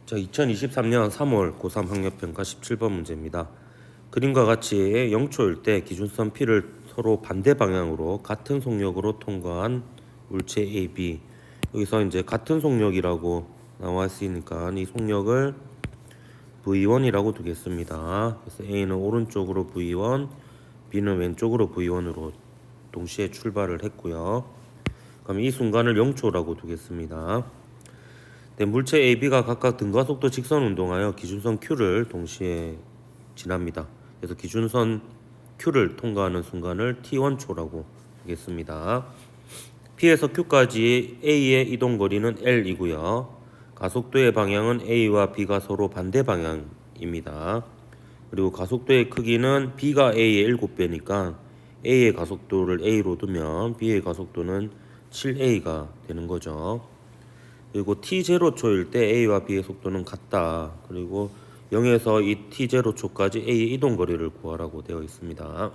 자, 2023년 3월 고3 학력평가 17번 문제입니다. 그림과 같이 0초일 때 기준선 P를 서로 반대 방향으로 같은 속력으로 통과한 물체 A, B. 여기서 이제 같은 속력이라고 나와 있으니까 이 속력을 V1이라고 두겠습니다. 그래서 A는 오른쪽으로 V1, B는 왼쪽으로 V1으로 동시에 출발을 했고요. 그럼 이 순간을 0초라고 두겠습니다. 네, 물체 A, B가 각각 등과 속도 직선 운동하여 기준선 Q를 동시에 지납니다. 그래서 기준선 Q를 통과하는 순간을 T1초라고 하겠습니다. P에서 Q까지 A의 이동 거리는 L이고요. 가속도의 방향은 A와 B가 서로 반대 방향입니다. 그리고 가속도의 크기는 B가 A의 7배니까 A의 가속도를 A로 두면 B의 가속도는 7A가 되는 거죠. 그리고 t0초일 때 A와 B의 속도는 같다. 그리고 0에서 이 t0초까지 A의 이동 거리를 구하라고 되어 있습니다.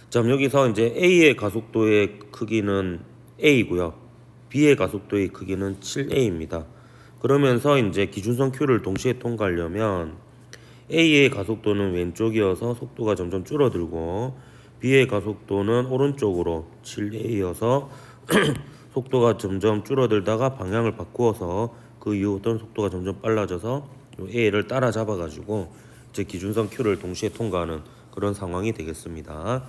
자, 여기서 이제 A의 가속도의 크기는 A고요. B의 가속도의 크기는 7A입니다. 그러면서 이제 기준선 Q를 동시에 통과하려면 A의 가속도는 왼쪽이어서 속도가 점점 줄어들고 B의 가속도는 오른쪽으로 7A여서 속도가 점점 줄어들다가 방향을 바꾸어서 그 이후 어떤 속도가 점점 빨라져서 A를 따라잡아 가지고 이제 기준선 Q를 동시에 통과하는 그런 상황이 되겠습니다.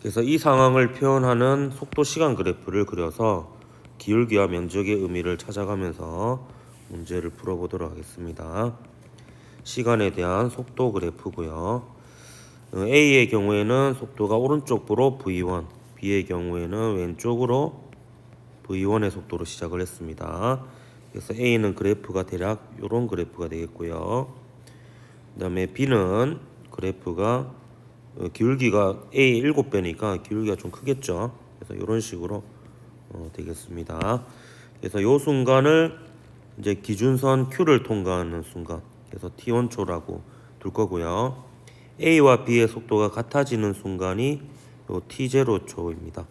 그래서 이 상황을 표현하는 속도 시간 그래프를 그려서 기울기와 면적의 의미를 찾아가면서 문제를 풀어보도록 하겠습니다. 시간에 대한 속도 그래프고요. A의 경우에는 속도가 오른쪽으로 V1, B의 경우에는 왼쪽으로 V1의 속도로 시작을 했습니다. 그래서 A는 그래프가 대략 이런 그래프가 되겠고요. 그 다음에 B는 그래프가 기울기가 A 7배니까 기울기가 좀 크겠죠. 그래서 이런 식으로 되겠습니다. 그래서 이 순간을 이제 기준선 Q를 통과하는 순간, 그래서 T1초라고 둘 거고요. A와 B의 속도가 같아지는 순간이 요 T0초입니다.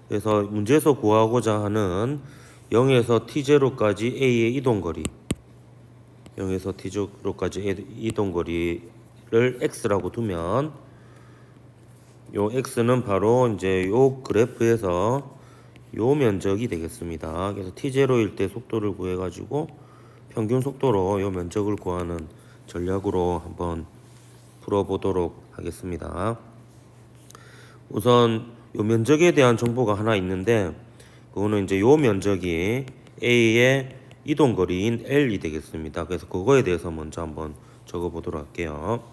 그래서 문제에서 구하고자 하는 0에서 T0까지 A의 이동거리, 0에서 T0까지 이동거리를 X라고 두면 요 X는 바로 이제 요 그래프에서 요 면적이 되겠습니다. 그래서 T0일 때 속도를 구해가지고 평균 속도로 요 면적을 구하는 전략으로 한번 풀어보도록 하겠습니다. 우선 요 면적에 대한 정보가 하나 있는데 그거는 이제 요 면적이 A의 이동거리인 L이 되겠습니다. 그래서 그거에 대해서 먼저 한번 적어보도록 할게요.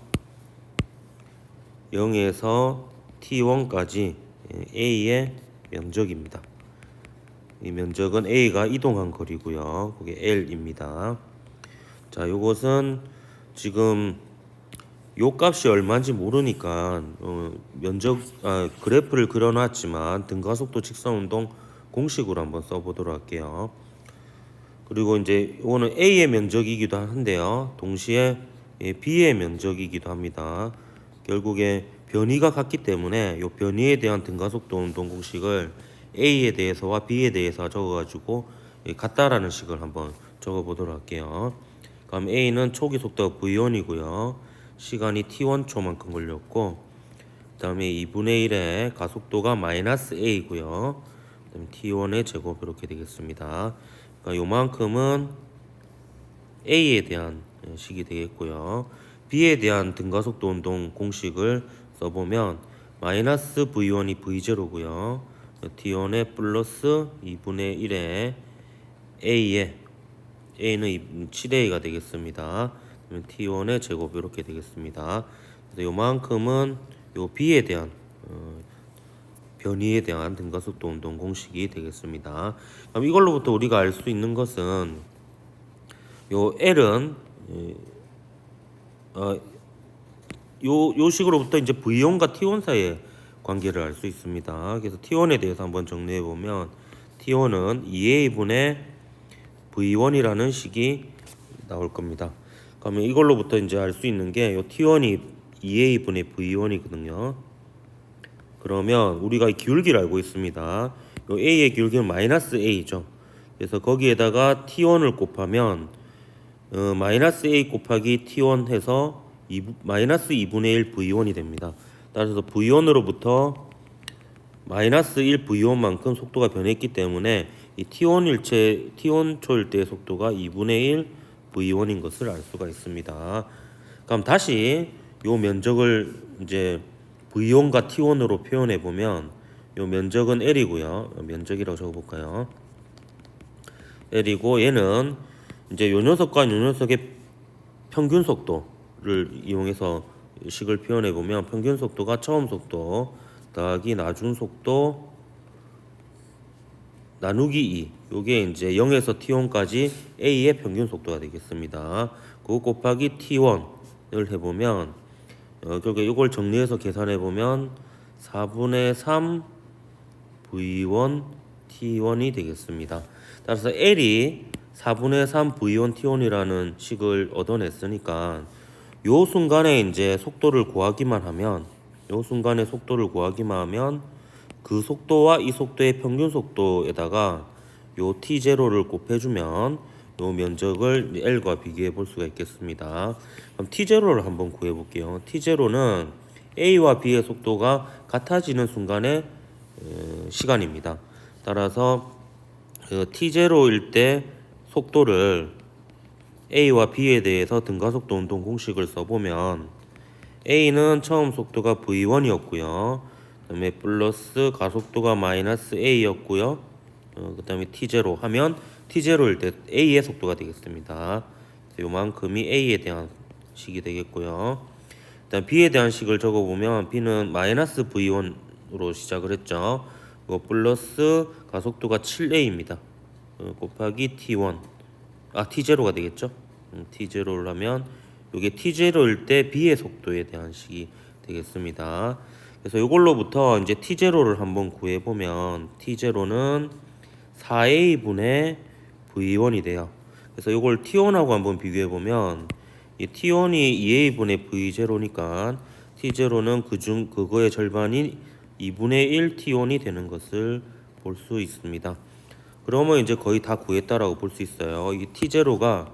0에서 T1까지 A의 면적입니다. 이 면적은 A가 이동한 거리고요. 그게 L입니다. 자, 요것은 지금 요 값이 얼마인지 모르니까 그래프를 그려놨지만 등가속도 직선운동 공식으로 한번 써보도록 할게요. 그리고 이제 이거는 A의 면적이기도 한데요. 동시에 B의 면적이기도 합니다. 결국에 변이가 같기 때문에 이 변이에 대한 등가속도 운동 공식을 A에 대해서와 B에 대해서 적어가지고 같다라는 식을 한번 적어보도록 할게요. 그럼 A는 초기 속도가 V1이고요. 시간이 T1초만큼 걸렸고 그 다음에 2분의 1의 가속도가 마이너스 A고요. 그 다음에 T1의 제곱 이렇게 되겠습니다. 그러니까 요만큼은 A에 대한 식이 되겠고요. B에 대한 등가속도 운동 공식을 써보면 마이너스 V1이 V0고요. T1의 플러스 2분의 1의 A는 7A가 되겠습니다. T1의 제곱 이렇게 되겠습니다. 그래서 요만큼은 요 B에 대한 변이에 대한 등가속도 운동 공식이 되겠습니다. 그럼 이걸로부터 우리가 알 수 있는 것은 요 L은 요 식으로부터 이제 V1과 T1 사이의 관계를 알 수 있습니다. 그래서 T1에 대해서 한번 정리해 보면 T1은 2A분의 V1이라는 식이 나올 겁니다. 그러면 이걸로부터 이제 알 수 있는 게 요 T1이 2A분의 V1이거든요. 그러면 우리가 이 기울기를 알고 있습니다. 요 A의 기울기는 마이너스 A죠. 그래서 거기에다가 T1을 곱하면 마이너스 A 곱하기 T1 해서 마이너스 2분의 1 V1이 됩니다. 따라서 V1으로부터 마이너스 1 V1만큼 속도가 변했기 때문에 이 T1 초일대의 속도가 2분의 1 V1인 것을 알 수가 있습니다. 그럼 다시 요 면적을 이제 V1과 T1으로 표현해 보면 요 면적은 L이고요. 면적이라고 적어볼까요? L이고 얘는 이제 요 녀석과 요 녀석의 평균 속도를 이용해서 식을 표현해 보면 평균 속도가 처음 속도 더하기 나중 속도 나누기 2. 요게 이제 0에서 T1까지 A의 평균 속도가 되겠습니다. 그거 곱하기 T1을 해보면 결국에 이걸 정리해서 계산해 보면 4분의 3 V1 T1이 되겠습니다. 따라서 L이 4분의 3 V1 T1이라는 식을 얻어냈으니까 요 순간에 이제 속도를 구하기만 하면 그 속도와 이 속도의 평균 속도에다가 요 T0를 곱해주면 요 면적을 L과 비교해 볼 수가 있겠습니다. 그럼 T0를 한번 구해 볼게요. T0는 A와 B의 속도가 같아지는 순간의 시간입니다. 따라서 T0일 때 속도를 A와 B에 대해서 등가속도 운동 공식을 써보면 A는 처음 속도가 V1이었고요. 그 다음에 플러스 가속도가 마이너스 A였고요. 그 다음에 T0 하면 T0일 때 A의 속도가 되겠습니다. 요만큼이 A에 대한 식이 되겠고요. 일단 B에 대한 식을 적어보면 B는 마이너스 V1으로 시작을 했죠. 이거 플러스 가속도가 7A입니다. 곱하기 T1 T0가 되겠죠. T0를 하면 이게 T0일 때 B의 속도에 대한 식이 되겠습니다. 그래서 이걸로부터 이제 T0를 한번 구해보면 T0는 4A분의 V1이 돼요. 그래서 이걸 T1하고 한번 비교해보면 이 T1이 2A분의 V0니까 T0는 그거의 절반인 2분의 1 T1이 되는 것을 볼 수 있습니다. 그러면 이제 거의 다 구했다라고 볼 수 있어요. 이 T0가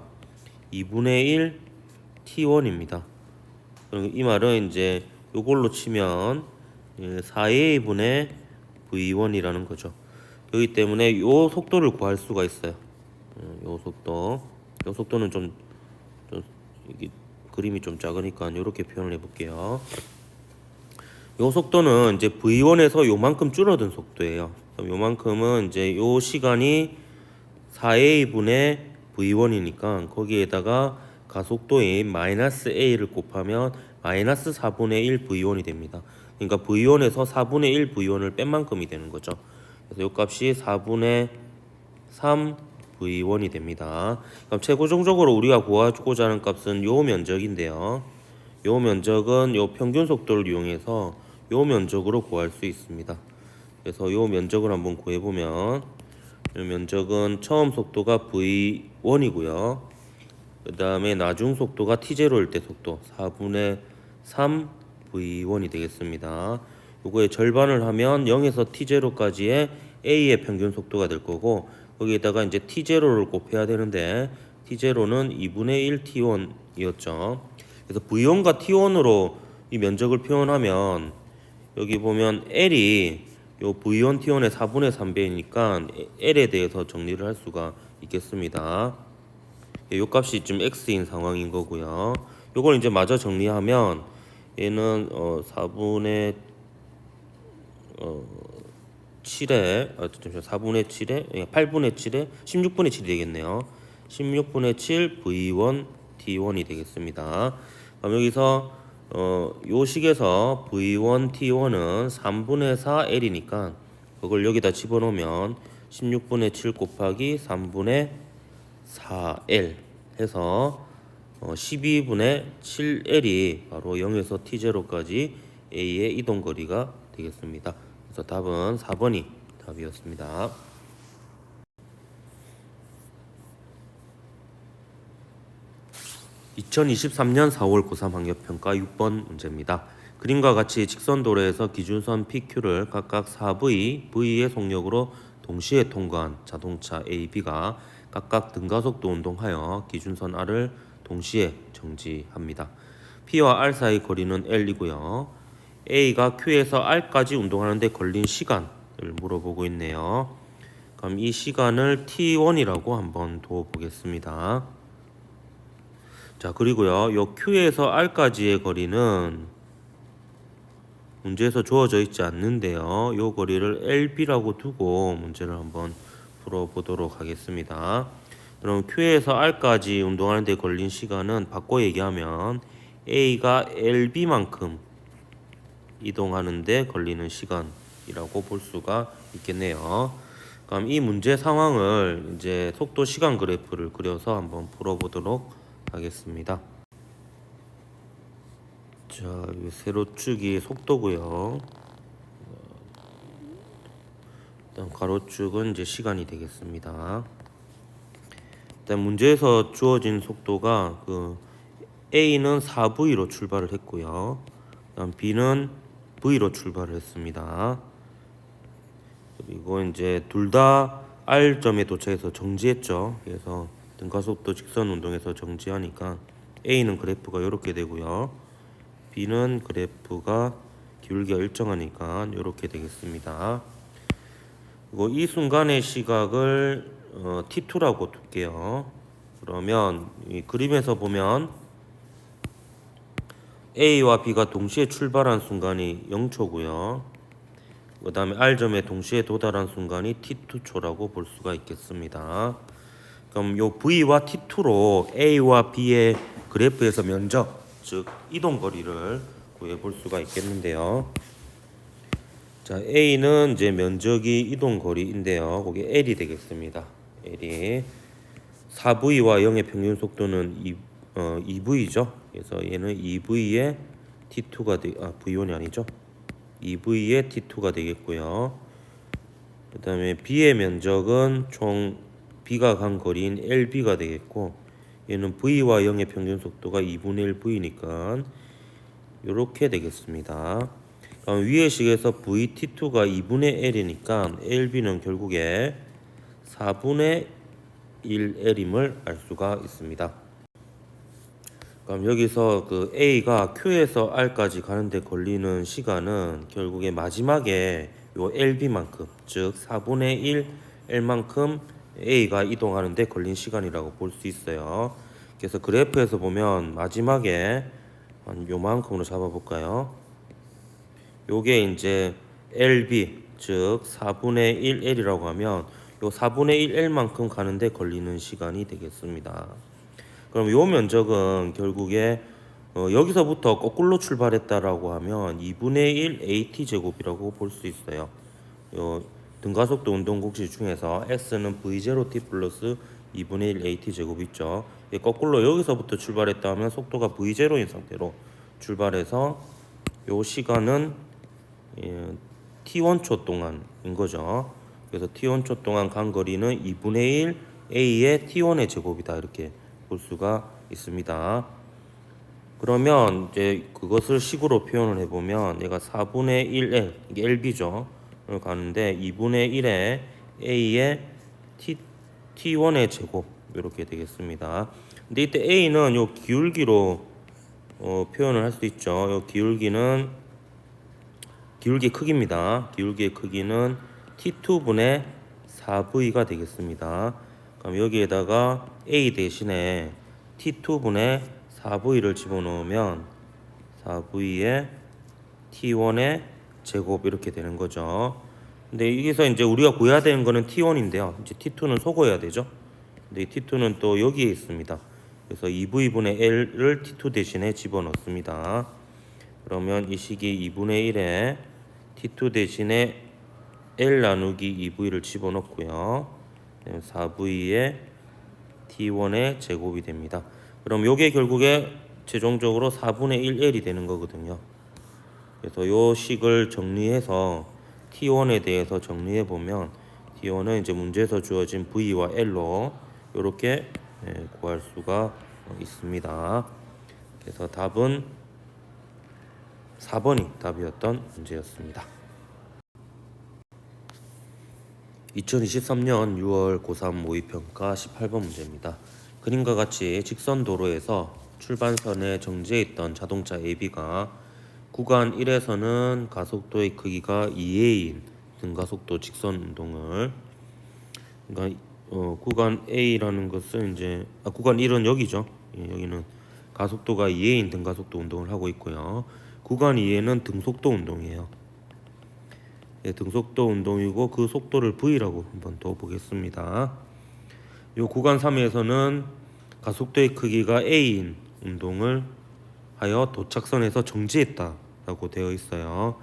2분의 1 T1입니다. 이 말은 이제 요걸로 치면 4A분의 V1이라는 거죠. 그렇기 때문에 요 속도를 구할 수가 있어요. 요 속도는 좀 이게 그림이 좀 작으니까 이렇게 표현을 해볼게요. 요 속도는 이제 V1에서 요만큼 줄어든 속도예요. 그럼 요만큼은 이제 요 시간이 4A분의 V1이니까 거기에다가 가속도인 마이너스 A를 곱하면 마이너스 4분의 1 V1이 됩니다. 그러니까 V1에서 4분의 1 V1을 뺀 만큼이 되는 거죠. 그래서 요 값이 4분의 3 V1이 됩니다. 그럼 최고정적으로 우리가 구하고자 하는 값은 요 면적인데요. 요 면적은 요 평균 속도를 이용해서 요 면적으로 구할 수 있습니다. 그래서 요 면적을 한번 구해보면 요 면적은 처음 속도가 V1이고요. 그 다음에 나중 속도가 T0일 때 속도 4분의 3 V1이 되겠습니다. 요거의 절반을 하면 0에서 T0까지의 A의 평균 속도가 될 거고 거기에다가 이제 T0를 곱해야 되는데 T0는 2분의 1 T1이었죠. 그래서 V1과 T1으로 이 면적을 표현하면 여기 보면 L이 요 V1 T1의 4분의 3배이니까 L에 대해서 정리를 할 수가 있겠습니다. 요 값이 지금 X인 상황인 거고요. 요걸 이제 마저 정리하면 얘는 4분의 7에 4분의 7에 8분의 7에 16분의 7이 되겠네요. 16분의 7 V1 T1이 되겠습니다. 그럼 여기서 요 식에서 V1 T1은 3분의 4 L이니까 그걸 여기다 집어넣으면 16분의 7 곱하기 3분의 4L 해서 12분의 7L이 바로 0에서 T0까지 A의 이동거리가 되겠습니다. 그래서 답은 4번이 답이었습니다. 2023년 4월 고3 학력평가 6번 문제입니다. 그림과 같이 직선도로에서 기준선 PQ를 각각 4V, V의 속력으로 동시에 통과한 자동차 A, B가 각각 등가속도 운동하여 기준선 R을 동시에 정지합니다. P와 R 사이 거리는 L이고요. A가 Q에서 R까지 운동하는데 걸린 시간을 물어보고 있네요. 그럼 이 시간을 T1이라고 한번 둬보겠습니다. 자, 그리고요, 요 Q에서 R까지의 거리는 문제에서 주어져 있지 않는데요. 요 거리를 LB라고 두고 문제를 한번 풀어보도록 하겠습니다. 그럼 Q에서 R까지 운동하는 데 걸린 시간은 바꿔 얘기하면 A가 LB만큼 이동하는 데 걸리는 시간이라고 볼 수가 있겠네요. 그럼 이 문제 상황을 이제 속도 시간 그래프를 그려서 한번 풀어보도록 하겠습니다. 자, 세로축이 속도고요. 일단 가로축은 이제 시간이 되겠습니다. 일단 문제에서 주어진 속도가 A는 4V로 출발을 했고요. 그다음 B는 V로 출발을 했습니다. 그리고 이제 둘 다 R점에 도착해서 정지했죠. 그래서 등가속도 직선 운동에서 정지하니까 A는 그래프가 이렇게 되고요. B는 그래프가 기울기가 일정하니까 이렇게 되겠습니다. 그리고 이 순간의 시각을 T2라고 둘게요. 그러면 이 그림에서 보면 A와 B가 동시에 출발한 순간이 0초고요. 그 다음에 R점에 동시에 도달한 순간이 T2초라고 볼 수가 있겠습니다. 그럼 요 V와 T2로 A와 B의 그래프에서 면적, 즉 이동거리를 구해볼 수가 있겠는데요. 자, A는 이제 면적이 이동거리인데요. 거기 L이 되겠습니다. L이 4V와 0의 평균 속도는 2V죠. 그래서 얘는 2V의 T2가 V1이 아니죠. 2V의 T2가 되겠고요. 그 다음에 B의 면적은 총 B가 간 거리인 LB가 되겠고, 얘는 V와 0의 평균 속도가 2분의 1 V니까 이렇게 되겠습니다. 그럼 위의 식에서 VT2가 2분의 L이니까 LB는 결국에 4분의 1L임을 알 수가 있습니다. 그럼 여기서 A가 Q에서 R까지 가는데 걸리는 시간은 결국에 마지막에 요 LB만큼, 즉 4분의 1 L만큼 A가 이동하는데 걸린 시간이라고 볼 수 있어요. 그래서 그래프에서 보면 마지막에 한 요만큼으로 잡아볼까요? 요게 이제 LB, 즉 4분의 1 L이라고 하면 요 4분의 1 L만큼 가는데 걸리는 시간이 되겠습니다. 그럼 요 면적은 결국에 여기서부터 거꾸로 출발했다라고 하면 2분의 1 AT 제곱이라고 볼 수 있어요. 요 등가속도 운동국시 중에서 S는 V0T 플러스 2분의 1 AT 제곱 있죠. 거꾸로 여기서부터 출발했다 하면 속도가 V0인 상태로 출발해서 요 시간은 T1초 동안인 거죠. 그래서 T1초 동안 간 거리는 2분의 1 A의 T1의 제곱이다, 이렇게 볼 수가 있습니다. 그러면 이제 그것을 식으로 표현을 해보면 얘가 4분의 1L, 이게 LB죠. 를 가는데 2분의 1의 A의 T1의 제곱, 이렇게 되겠습니다. 근데 이때 A는 요 기울기로 표현을 할 수 있죠. 요 기울기는 기울기 크기입니다. 기울기의 크기는 T2분의 4V가 되겠습니다. 그럼 여기에다가 A 대신에 T2분의 4V를 집어넣으면 4V의 T1의 제곱, 이렇게 되는 거죠. 근데 여기서 이제 우리가 구해야 되는 거는 T1인데요. 이제 T2는 소거해야 되죠. 근데 이 T2는 또 여기에 있습니다. 그래서 2V분의 L을 T2 대신에 집어넣습니다. 그러면 이 식이 2분의 1에 T2 대신에 L 나누기 2V를 집어넣고요. 4V의 T1의 제곱이 됩니다. 그럼 요게 결국에 최종적으로 4분의 1L이 되는 거거든요. 그래서 요 식을 정리해서 T1에 대해서 정리해 보면 T1은 이제 문제에서 주어진 V와 L로 이렇게 구할 수가 있습니다. 그래서 답은 4번이 답이었던 문제였습니다. 2023년 6월 고3 모의평가 18번 문제입니다. 그림과 같이 직선 도로에서 출발선에 정지해 있던 자동차 AB가 구간 1에서는 가속도의 크기가 2a인 등가속도 직선 운동을, 그러니까 구간 A라는 것은 이제 구간 1은 여기죠. 여기는 가속도가 2a인 등가속도 운동을 하고 있고요. 구간 2에는 등속도 운동이에요. 등속도 운동이고 그 속도를 V라고 한번 더 보겠습니다. 이 구간 3에서는 가속도의 크기가 A인 운동을 하여 도착선에서 정지했다 라고 되어 있어요.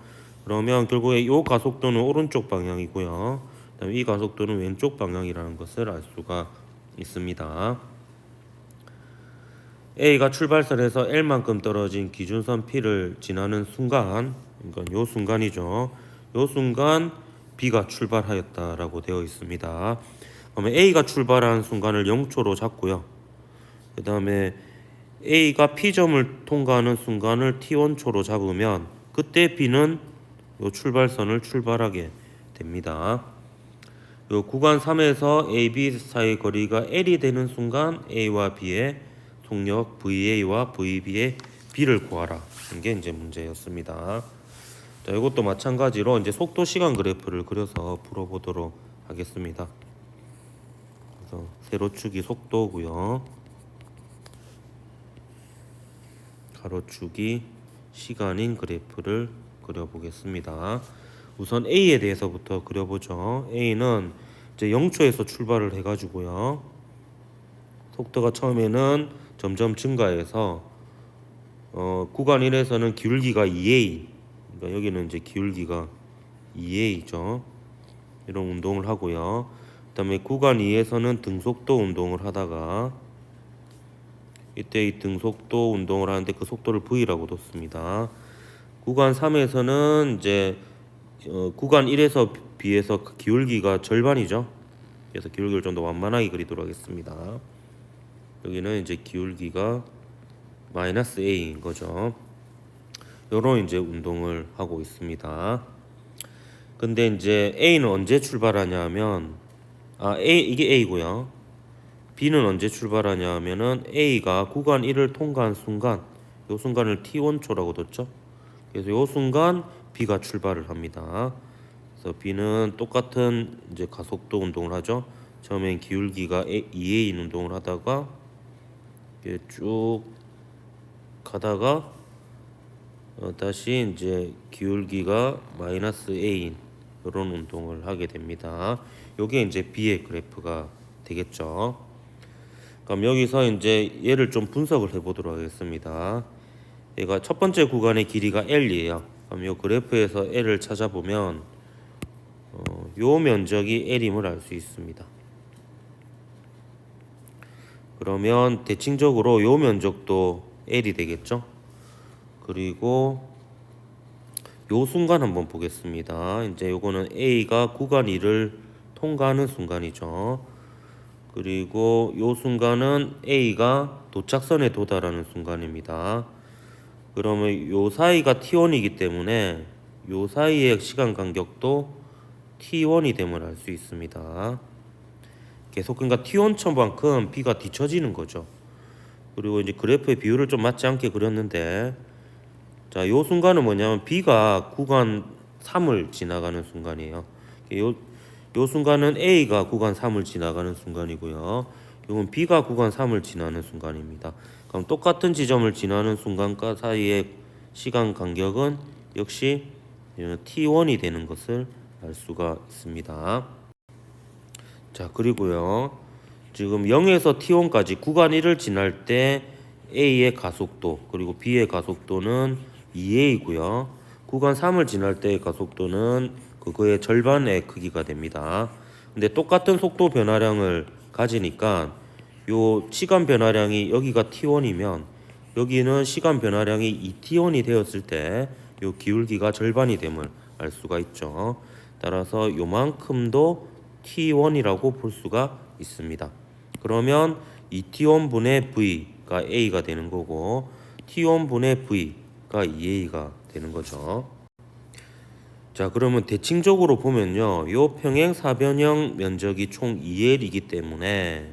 그러면 결국에 이 가속도는 오른쪽 방향이고요. 그다음에 이 가속도는 왼쪽 방향이라는 것을 알 수가 있습니다. A가 출발선에서 L만큼 떨어진 기준선 P를 지나는 순간, 그러니까 이 순간이죠. 이 순간 B가 출발하였다라고 되어 있습니다. 그러면 A가 출발한 순간을 0초로 잡고요. 그 다음에 A가 P점을 통과하는 순간을 T1초로 잡으면 그때 B는 이 출발선을 출발하게 됩니다. 이 구간 3에서 A, B 사이 거리가 L이 되는 순간 A와 B의 속력 VA와 VB의 B를 구하라. 이게 이제 문제였습니다. 자, 이것도 마찬가지로 이제 속도 시간 그래프를 그려서 풀어보도록 하겠습니다. 그래서 세로축이 속도고요. 가로축이 시간인 그래프를 그려보겠습니다. 우선 A에 대해서부터 그려보죠. A는 이제 0초에서 출발을 해가지고요. 속도가 처음에는 점점 증가해서 구간 1에서는 기울기가 2a, 그러니까 여기는 이제 기울기가 2a죠. 이런 운동을 하고요. 그다음에 구간 2에서는 등속도 운동을 하다가 이때 이 등속도 운동을 하는데 그 속도를 V라고 뒀습니다. 구간 3에서는 이제 구간 1에서 비해서 기울기가 절반이죠. 그래서 기울기를 좀 더 완만하게 그리도록 하겠습니다. 여기는 이제 기울기가 마이너스 A인 거죠. 요런 이제 운동을 하고 있습니다. 근데 이제 A는 언제 출발하냐 하면 이게 A고요. B는 언제 출발하냐 하면은 A가 구간 1을 통과한 순간, 요 순간을 T1초라고 뒀죠. 그래서 요 순간 B가 출발을 합니다. 그래서 B는 똑같은 이제 가속도 운동을 하죠. 처음엔 기울기가 2a인 운동을 하다가 쭉 가다가 다시 이제 기울기가 마이너스 a인 이런 운동을 하게 됩니다. 요게 이제 B의 그래프가 되겠죠. 그럼 여기서 이제 얘를 좀 분석을 해보도록 하겠습니다. 얘가 첫 번째 구간의 길이가 L이에요. 그럼 요 그래프에서 L을 찾아보면 요 면적이 L임을 알 수 있습니다. 그러면 대칭적으로 요 면적도 L이 되겠죠. 그리고 요 순간 한번 보겠습니다. 이제 요거는 A가 구간 2를 통과하는 순간이죠. 그리고 요 순간은 A가 도착선에 도달하는 순간입니다. 그러면 요 사이가 T1이기 때문에 요 사이의 시간 간격도 T1이 됨을 알 수 있습니다. 계속 그러니까 T1 처만큼 B가 뒤처지는 거죠. 그리고 이제 그래프의 비율을 좀 맞지 않게 그렸는데, 자, 요 순간은 뭐냐면 B가 구간 3을 지나가는 순간이에요. 요 순간은 A가 구간 3을 지나가는 순간이고요. 이건 B가 구간 3을 지나는 순간입니다. 그럼 똑같은 지점을 지나는 순간과 사이의 시간 간격은 역시 T1이 되는 것을 알 수가 있습니다. 자, 그리고요. 지금 0에서 T1까지 구간 1을 지날 때 A의 가속도 그리고 B의 가속도는 2a이고요. 구간 3을 지날 때의 가속도는 그거의 절반의 크기가 됩니다. 근데 똑같은 속도 변화량을 가지니까 요 시간 변화량이 여기가 T1이면 여기는 시간 변화량이 2T1이 되었을 때 요 기울기가 절반이 됨을 알 수가 있죠. 따라서 요만큼도 T1이라고 볼 수가 있습니다. 그러면 2T1분의 V가 A가 되는 거고 T1분의 V가 2A가 되는 거죠. 자, 그러면 대칭적으로 보면요. 요 평행 사변형 면적이 총 2L이기 때문에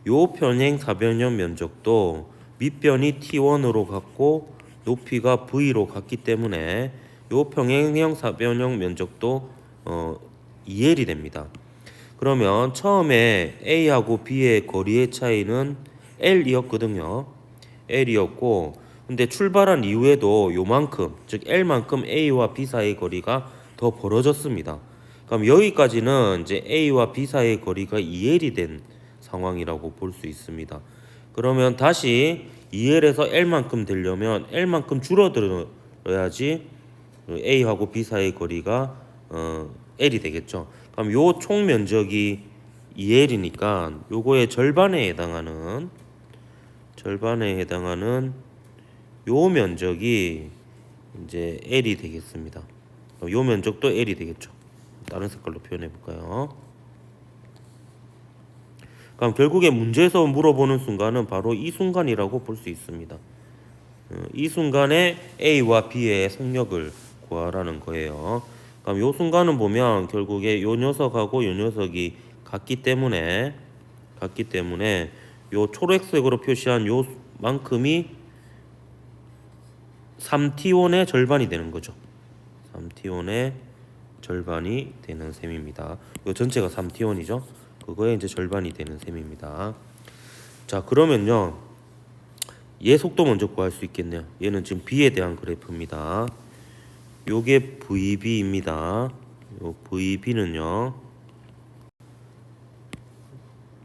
요 평행 사변형 면적도 밑변이 T1으로 같고 높이가 V로 같기 때문에 요 평행형 사변형 면적도 2L이 됩니다. 그러면 처음에 A하고 B의 거리의 차이는 L이었거든요. L이었고, 근데 출발한 이후에도 요만큼, 즉 L만큼 A와 B 사이의 거리가 더 벌어졌습니다. 그럼 여기까지는 이제 A와 B 사이의 거리가 2L이 된 상황이라고 볼 수 있습니다. 그러면 다시 2L에서 L만큼 되려면 L만큼 줄어들어야지 A하고 B 사이의 거리가 L이 되겠죠. 그럼 요 총 면적이 2L이니까 요거의 절반에 해당하는 요 면적이 이제 L이 되겠습니다. 요 면적도 L이 되겠죠. 다른 색깔로 표현해 볼까요? 그럼 결국에 문제에서 물어보는 순간은 바로 이 순간이라고 볼 수 있습니다. 이 순간에 A와 B의 속력을 구하라는 거예요. 그럼 요 순간은 보면 결국에 요 녀석하고 요 녀석이 같기 때문에 요 초록색으로 표시한 요만큼이 3T1의 절반이 되는 거죠. 3T1의 절반이 되는 셈입니다. 요 전체가 3T1이죠. 그거에 이제 절반이 되는 셈입니다. 자, 그러면요. 얘 속도 먼저 구할 수 있겠네요. 얘는 지금 B에 대한 그래프입니다. 요게 VB입니다. 요 VB는요.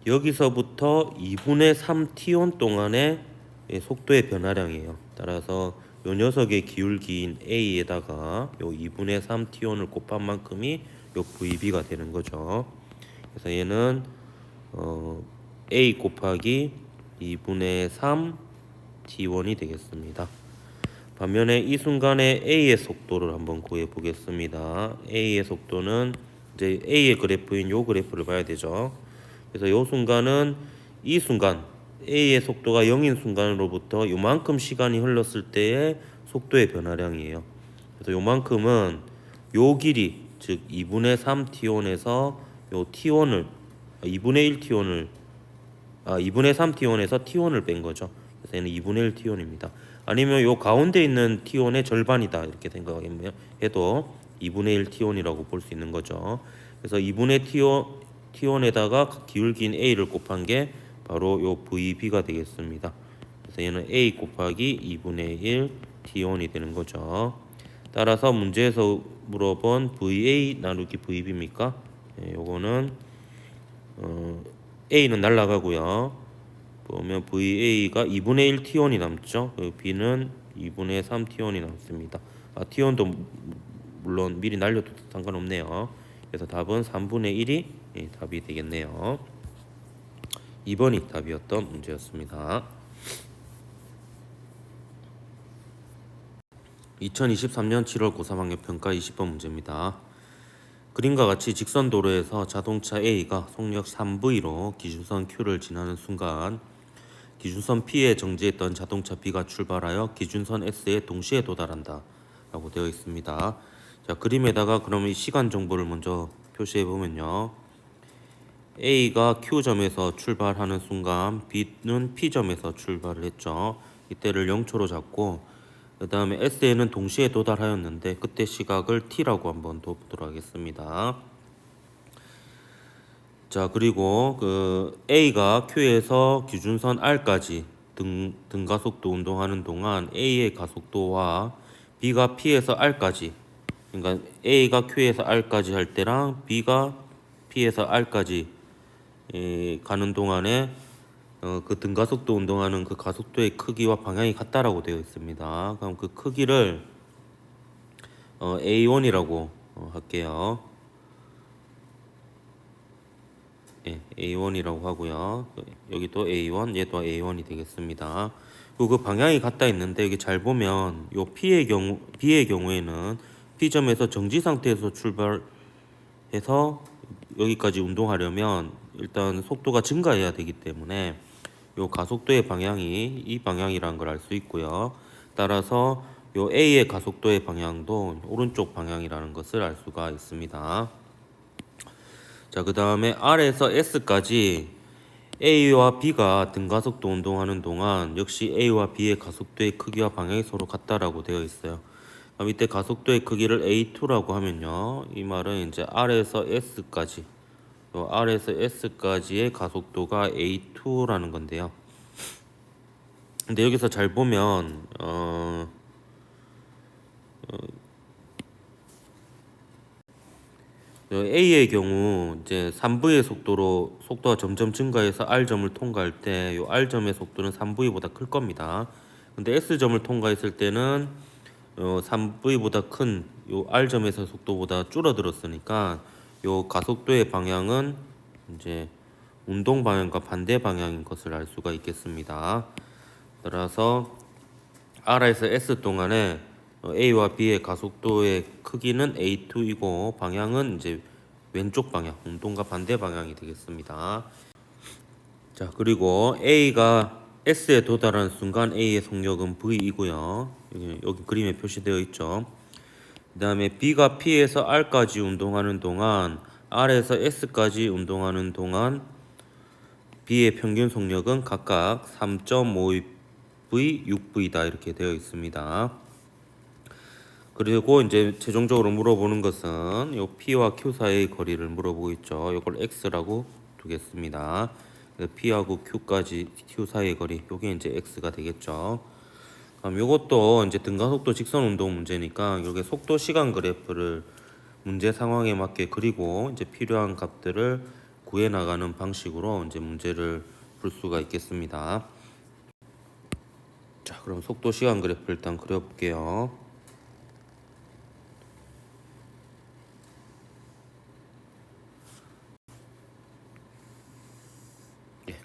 여기서부터 2분의 3T1 동안의 속도의 변화량이에요. 따라서 요 녀석의 기울기인 A에다가 요 2분의 3T1을 곱한 만큼이 요 VB가 되는 거죠. 그래서 얘는 A 곱하기 2분의 3T1이 되겠습니다. 반면에 이 순간에 A의 속도를 한번 구해 보겠습니다. A의 속도는 이제 A의 그래프인 요 그래프를 봐야 되죠. 그래서 요 순간은 이 순간 A의 속도가 0인 순간으로부터 요만큼 시간이 흘렀을 때의 속도의 변화량이에요. 그래서 요만큼은 요 길이 즉 2분의 3T1에서 요 T1을 2분의 1T1을 2분의 3T1에서 T1을 뺀 거죠. 그래서 얘는 2분의 1 T1입니다. 아니면 요 가운데 있는 T1의 절반이다 이렇게 생각하면 해도 2분의 1 T1이라고 볼 수 있는 거죠. 그래서 2분의 T1에다가 기울기인 A를 곱한 게 바로 요 VB가 되겠습니다. 그래서 얘는 A 곱하기 2분의 1 T1이 되는 거죠. 따라서 문제에서 물어본 VA 나누기 VB입니까? 요거는 A는 날라가고요. 보면 VA가 2분의 1 T1이 남죠. B는 2분의 3 T1이 남습니다. T1도 물론 미리 날려도 상관없네요. 그래서 답은 3분의 1이 답이 되겠네요. 2번이 답이었던 문제였습니다. 2023년 7월 고3 학력평가 20번 문제입니다. 그림과 같이 직선 도로에서 자동차 A가 속력 3V로 기준선 Q를 지나는 순간 기준선 P에 정지했던 자동차 B가 출발하여 기준선 S에 동시에 도달한다 라고 되어 있습니다. 자, 그림에다가 그러면 이 시간 정보를 먼저 표시해 보면요. A가 Q점에서 출발하는 순간 B는 P점에서 출발을 했죠. 이때를 0초로 잡고 그 다음에 S에는 동시에 도달하였는데 그때 시각을 T라고 한번 둬보도록 하겠습니다. 자, 그리고 그 A가 Q에서 기준선 R까지 등가속도 운동하는 동안 A의 가속도와 B가 P에서 R까지, 그러니까 A가 Q에서 R까지 할 때랑 B가 P에서 R까지 가는 동안에 그 등가속도 운동하는 그 가속도의 크기와 방향이 같다라고 되어 있습니다. 그럼 그 크기를 A1이라고 할게요. A1이라고 하고요. 여기도 A1, 얘도 A1이 되겠습니다. 그리고 그 방향이 같다 했는데 여기 잘 보면 요 B의 경우에는 P점에서 정지 상태에서 출발해서 여기까지 운동하려면 일단 속도가 증가해야 되기 때문에 요 가속도의 방향이 이 방향이라는 걸 알 수 있고요. 따라서 요 A의 가속도의 방향도 오른쪽 방향이라는 것을 알 수가 있습니다. 자, 그 다음에 R에서 S까지 A와 B가 등가속도 운동하는 동안 역시 A와 B의 가속도의 크기와 방향이 서로 같다라고 되어 있어요. 그럼 이때 가속도의 크기를 A2라고 하면요, 이 말은 이제 R에서 S까지, R에서 S까지의 가속도가 A2라는 건데요. 근데 여기서 잘 보면 A의 경우 이제 3V의 속도가 점점 증가해서 R점을 통과할 때 요 R점의 속도는 3V보다 클 겁니다. 근데 S점을 통과했을 때는 3V보다 큰 요 R점에서 속도보다 줄어들었으니까 요 가속도의 방향은 이제 운동 방향과 반대 방향인 것을 알 수가 있겠습니다. 따라서 R에서 S 동안에 A와 B의 가속도의 크기는 A2이고 방향은 이제 왼쪽 방향, 운동과 반대 방향이 되겠습니다. 자, 그리고 A가 S에 도달한 순간 A의 속력은 V이고요. 여기 그림에 표시되어 있죠. 그 다음에 B가 P에서 R까지 운동하는 동안 R에서 S까지 운동하는 동안 B의 평균 속력은 각각 3.52V, 6V다 이렇게 되어 있습니다. 그리고 이제 최종적으로 물어보는 것은 요 P와 Q 사이의 거리를 물어보고 있죠. 이걸 X라고 두겠습니다. P하고 Q 사이의 거리, 요게 이제 X가 되겠죠. 그럼 요것도 이제 등가속도 직선 운동 문제니까 요게 속도 시간 그래프를 문제 상황에 맞게 그리고 이제 필요한 값들을 구해 나가는 방식으로 이제 문제를 풀 수가 있겠습니다. 자, 그럼 속도 시간 그래프 일단 그려볼게요.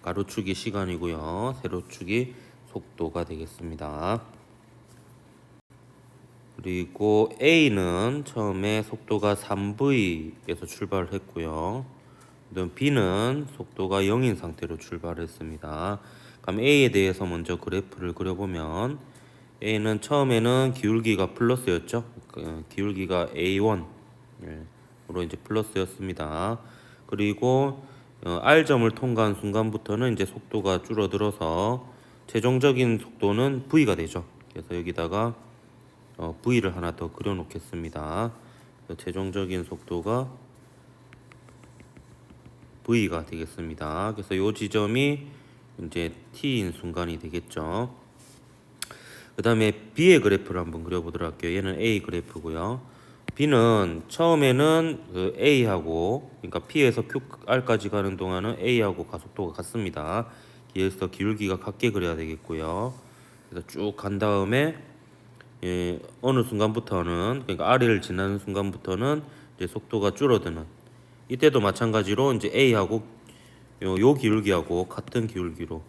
가로축이 시간이고요. 세로축이 속도가 되겠습니다. 그리고 A는 처음에 속도가 3V에서 출발을 했고요. B는 속도가 0인 상태로 출발했습니다. 그럼 A에 대해서 먼저 그래프를 그려보면 A는 처음에는 기울기가 플러스였죠. 기울기가 A1으로 이제 플러스였습니다. 그리고 R점을 통과한 순간부터는 이제 속도가 줄어들어서 최종적인 속도는 V가 되죠. 그래서 여기다가 V를 하나 더 그려 놓겠습니다. 최종적인 속도가 V가 되겠습니다. 그래서 이 지점이 이제 T인 순간이 되겠죠. 그 다음에 B의 그래프를 한번 그려보도록 할게요. 얘는 A 그래프고요. B는 처음에는 그 A하고, 그러니까 P에서 QR까지 가는 동안은 A하고 가속도가 같습니다. 그래서 기울기가 같게 그려야 되겠고요. 그래서 쭉 간 다음에 어느 순간부터는, 그러니까 R을 지나는 순간부터는 이제 속도가 줄어드는, 이때도 마찬가지로 이제 A하고 요 기울기하고 같은 기울기로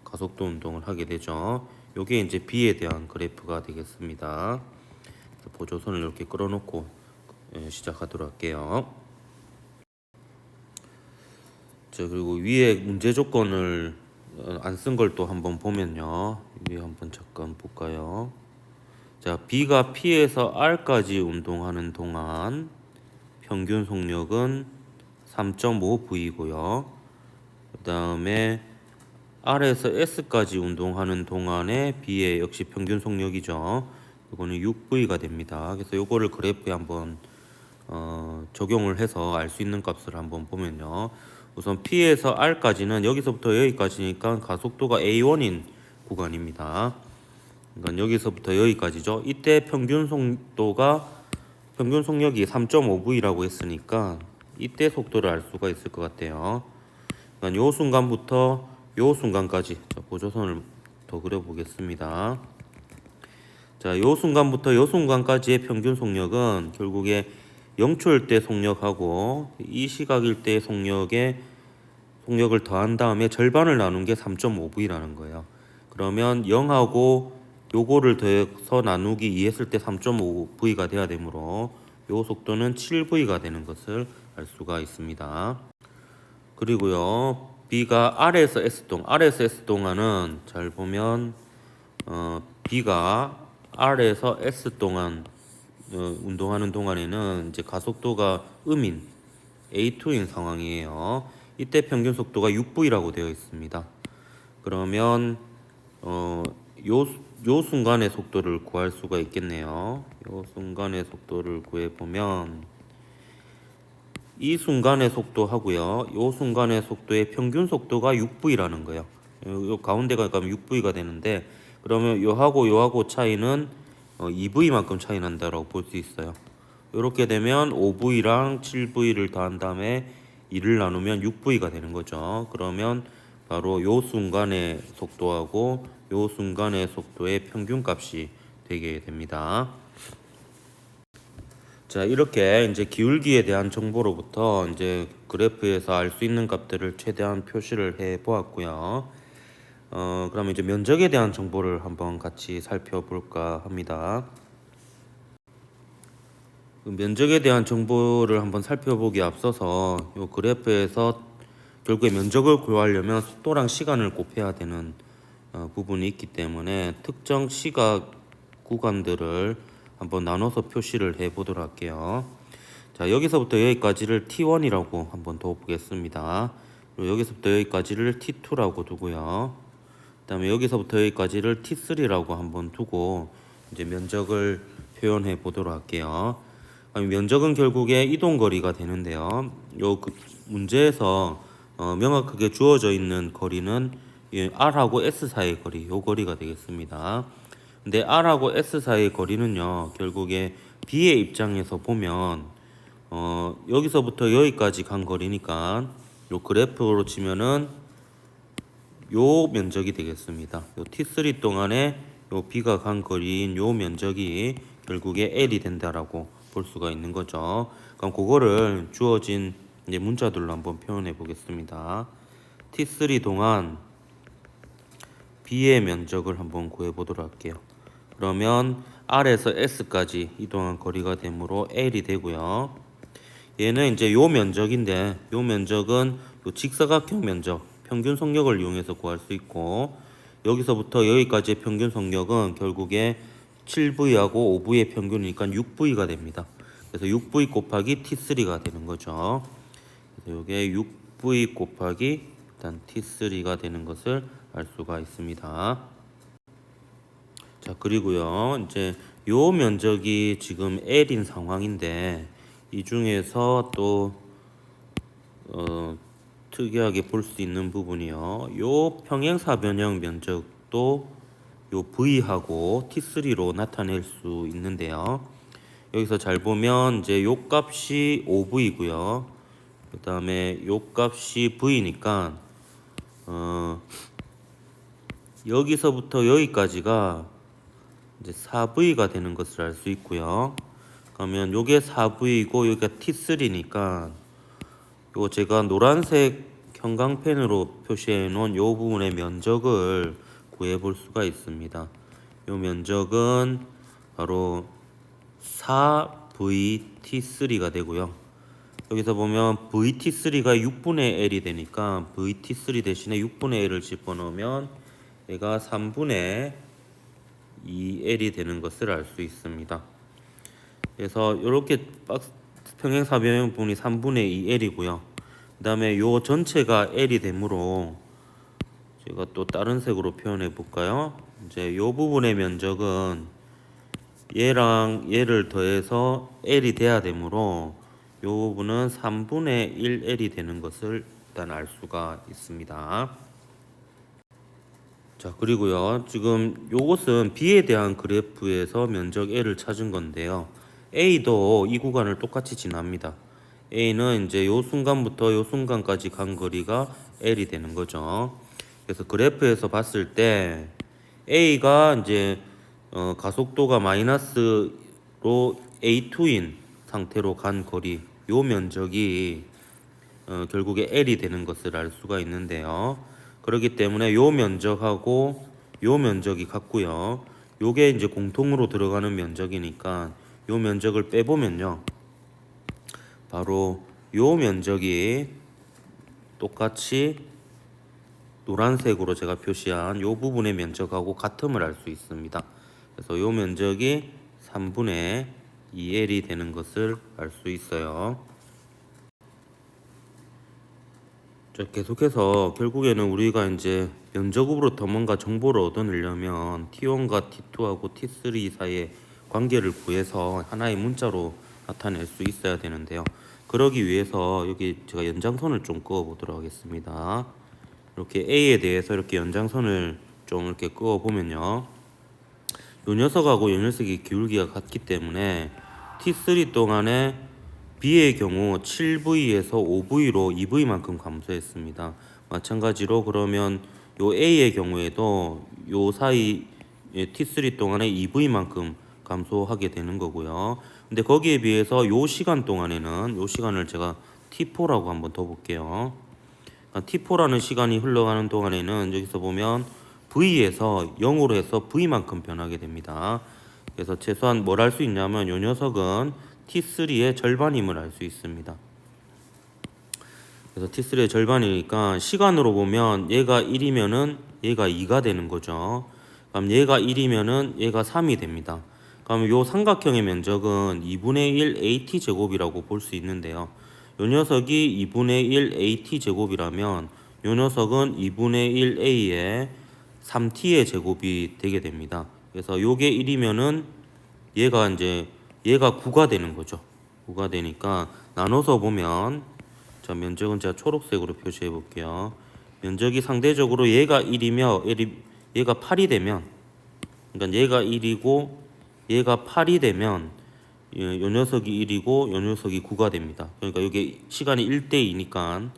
가속도 운동을 하게 되죠. 요게 이제 B에 대한 그래프가 되겠습니다. 보조선을 이렇게 끌어놓고 시작하도록 할게요. 자, 그리고 위에 문제 조건을 안 쓴 걸 또 한번 보면요. 위에 한번 잠깐 볼까요? 자, B가 P에서 R까지 운동하는 동안 평균 속력은 3.5V고요. 그 다음에 R에서 S까지 운동하는 동안에 B의 역시 평균 속력이죠. 이거는 6V가 됩니다. 그래서 이거를 그래프에 한번 적용을 해서 알 수 있는 값을 한번 보면요. 우선 P에서 R까지는 여기서부터 여기까지니까 가속도가 A1인 구간입니다. 그러니까 여기서부터 여기까지죠. 이때 평균 속력이 3.5V라고 했으니까 이때 속도를 알 수가 있을 것 같아요. 그러니까 요 순간부터 요 순간까지, 보조선을 더 그려보겠습니다. 자, 요 순간부터 요 순간까지의 평균 속력은 결국에 0초일 때 속력하고 이 시각일 때 속력을 더한 다음에 절반을 나눈 게 3.5V라는 거예요. 그러면 0하고 요거를 더해서 나누기 2 했을 때 3.5V가 돼야 되므로 요 속도는 7V가 되는 것을 알 수가 있습니다. 그리고요, B가 R에서 S 동안은 잘 보면 B가 R에서 S 동안 운동하는 동안에는 이제 가속도가 음인 A2인 상황이에요. 이때 평균 속도가 6V라고 되어 있습니다. 그러면 요 순간의 속도를 구할 수가 있겠네요. 요 순간의 속도를 구해보면 이 순간의 속도하고요, 요 순간의 속도의 평균 속도가 6V라는 거예요. 요 가운데가 가면 6V가 되는데, 그러면 요하고 차이는 2V만큼 차이 난다라고 볼 수 있어요. 이렇게 되면 5V랑 7V를 더한 다음에 2를 나누면 6V가 되는 거죠. 그러면 바로 요 순간의 속도하고 요 순간의 속도의 평균값이 되게 됩니다. 자, 이렇게 이제 기울기에 대한 정보로부터 이제 그래프에서 알 수 있는 값들을 최대한 표시를 해 보았고요. 그러면 이제 면적에 대한 정보를 한번 같이 살펴볼까 합니다. 면적에 대한 정보를 한번 살펴보기에 앞서서 이 그래프에서 결국에 면적을 구하려면 속도랑 시간을 곱해야 되는 부분이 있기 때문에 특정 시각 구간들을 한번 나눠서 표시를 해 보도록 할게요. 자, 여기서부터 여기까지를 T1이라고 한번 더 보겠습니다. 그리고 여기서부터 여기까지를 T2라고 두고요. 그 다음에 여기서부터 여기까지를 T3라고 한번 두고 이제 면적을 표현해 보도록 할게요. 면적은 결국에 이동거리가 되는데요. 문제에서 명확하게 주어져 있는 거리는 R하고 S 사이의 거리, 요 거리가 되겠습니다. 근데 R하고 S 사이의 거리는요, 결국에 B의 입장에서 보면 여기서부터 여기까지 간 거리니까 요 그래프로 치면은 요 면적이 되겠습니다. 요 T3 동안에 요 B가 간 거리인 요 면적이 결국에 L이 된다라고 볼 수가 있는 거죠. 그럼 그거를 주어진 이제 문자들로 한번 표현해 보겠습니다. T3 동안 B의 면적을 한번 구해 보도록 할게요. 그러면 R에서 S까지 이동한 거리가 되므로 L이 되고요. 얘는 이제 요 면적인데, 요 면적은 요 직사각형 면적, 평균 속력을 이용해서 구할 수 있고, 여기서부터 여기까지의 평균 속력은 결국에 7V하고 5V의 평균이니까 6V가 됩니다. 그래서 6V 곱하기 T3가 되는 거죠. 그래서 이게 6V 곱하기 일단 T3가 되는 것을 알 수가 있습니다. 자, 그리고요, 이제 요 면적이 지금 L인 상황인데, 이 중에서 또 특이하게 볼 수 있는 부분이요, 요 평행사변형 면적도 요 V하고 T3로 나타낼 수 있는데요. 여기서 잘 보면 이제 요 값이 5V고요. 그 다음에 요 값이 V니까 여기서부터 여기까지가 이제 4V가 되는 것을 알 수 있고요. 그러면 요게 4V이고 여기가 T3니까 요 제가 노란색 형광펜으로 표시해 놓은 요 부분의 면적을 구해 볼 수가 있습니다. 요 면적은 바로 4VT3가 되고요. 여기서 보면 VT3가 6분의 L이 되니까 VT3 대신에 6분의 L을 집어넣으면 얘가 3분의 2L이 되는 것을 알 수 있습니다. 그래서 이렇게 평행사변형 부분이 3분의 2L이고요. 그 다음에 요 전체가 L이 되므로 제가 또 다른 색으로 표현해 볼까요? 이제 요 부분의 면적은 얘랑 얘를 더해서 L이 돼야 되므로 요 부분은 3분의 1L이 되는 것을 일단 알 수가 있습니다. 자, 그리고요, 지금 요것은 B에 대한 그래프에서 면적 L을 찾은 건데요, A도 이 구간을 똑같이 지납니다. A는 이제 요 순간부터 요 순간까지 간 거리가 L이 되는 거죠. 그래서 그래프에서 봤을 때 A가 이제 가속도가 마이너스로 A2인 상태로 간 거리, 요 면적이 결국에 L이 되는 것을 알 수가 있는데요. 그렇기 때문에 요 면적하고 요 면적이 같고요. 요게 이제 공통으로 들어가는 면적이니까 요 면적을 빼보면요, 바로 요 면적이 똑같이 노란색으로 제가 표시한 요 부분의 면적하고 같음을 알 수 있습니다. 그래서 요 면적이 3분의 2L이 되는 것을 알 수 있어요. 자, 계속해서 결국에는 우리가 이제 면적으로부터 뭔가 정보를 얻어내려면 T1과 T2하고 T3 사이의 관계를 구해서 하나의 문자로 나타낼 수 있어야 되는데요. 그러기 위해서 여기 제가 연장선을 좀 그어 보도록 하겠습니다. 이렇게 A에 대해서 이렇게 연장선을 좀 이렇게 그어 보면요. 요 녀석하고 요 녀석이 기울기가 같기 때문에 T3 동안에 B의 경우 7V에서 5V로 2V만큼 감소했습니다. 마찬가지로 그러면 요 A의 경우에도 요 사이 T3 동안에 2V만큼 감소하게 되는 거고요. 근데 거기에 비해서 요 시간 동안에는 요 시간을 제가 T4라고 한번 더 볼게요. T4라는 시간이 흘러가는 동안에는 여기서 보면 V에서 0으로 해서 V만큼 변하게 됩니다. 그래서 최소한 뭘 할 수 있냐면 요 녀석은 T3의 절반임을 알 수 있습니다. 그래서 T3의 절반이니까 시간으로 보면 얘가 1이면은 얘가 2가 되는 거죠. 그럼 얘가 1이면은 얘가 3이 됩니다. 그럼 요 삼각형의 면적은 2분의 1 AT 제곱이라고 볼 수 있는데요. 요 녀석이 2분의 1 AT 제곱이라면 요 녀석은 2분의 1 A의 3T의 제곱이 되게 됩니다. 그래서 요게 1이면은 얘가 9가 되는 거죠. 9가 되니까 나눠서 보면 자, 면적은 제가 초록색으로 표시해 볼게요. 면적이 상대적으로 얘가 1이며 얘가 8이 되면 그러니까 얘가 1이고 얘가 8이 되면 요 녀석이 1이고 요 녀석이 9가 됩니다. 그러니까 이게 시간이 1대2니까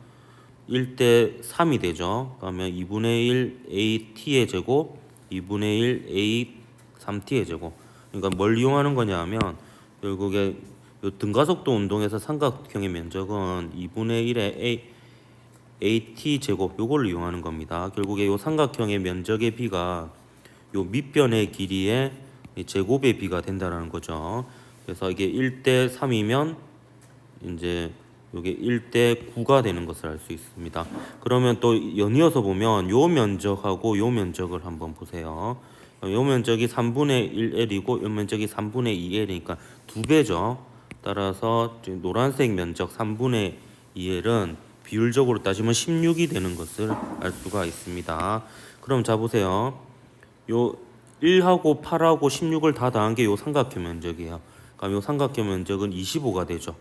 1대3이 되죠. 그러면 2분의 1 AT의 제곱 2분의 1 A 3T의 제곱. 그러니까 뭘 이용하는 거냐 하면 결국에 요 등가속도 운동에서 삼각형의 면적은 2분의 1의 AT 제곱 요걸 이용하는 겁니다. 결국에 요 삼각형의 면적의 비가 요 밑변의 길이의 제곱의 비가 된다는 거죠. 그래서 이게 1대 3이면 이제 요게 1대 9가 되는 것을 알 수 있습니다. 그러면 또 연이어서 보면 요 면적하고 요 면적을 한번 보세요. 요 면적이 3분의 1L이고 요 면적이 3분의 2L이니까 2배죠. 따라서 노란색 면적 3분의 2L은 비율적으로 따지면 16이 되는 것을 알 수가 있습니다. 그럼 자 보세요. 요 1하고 8하고 16을 다 더한 게 요 삼각형 면적이에요. 그럼 요 삼각형 면적은 25가 되죠.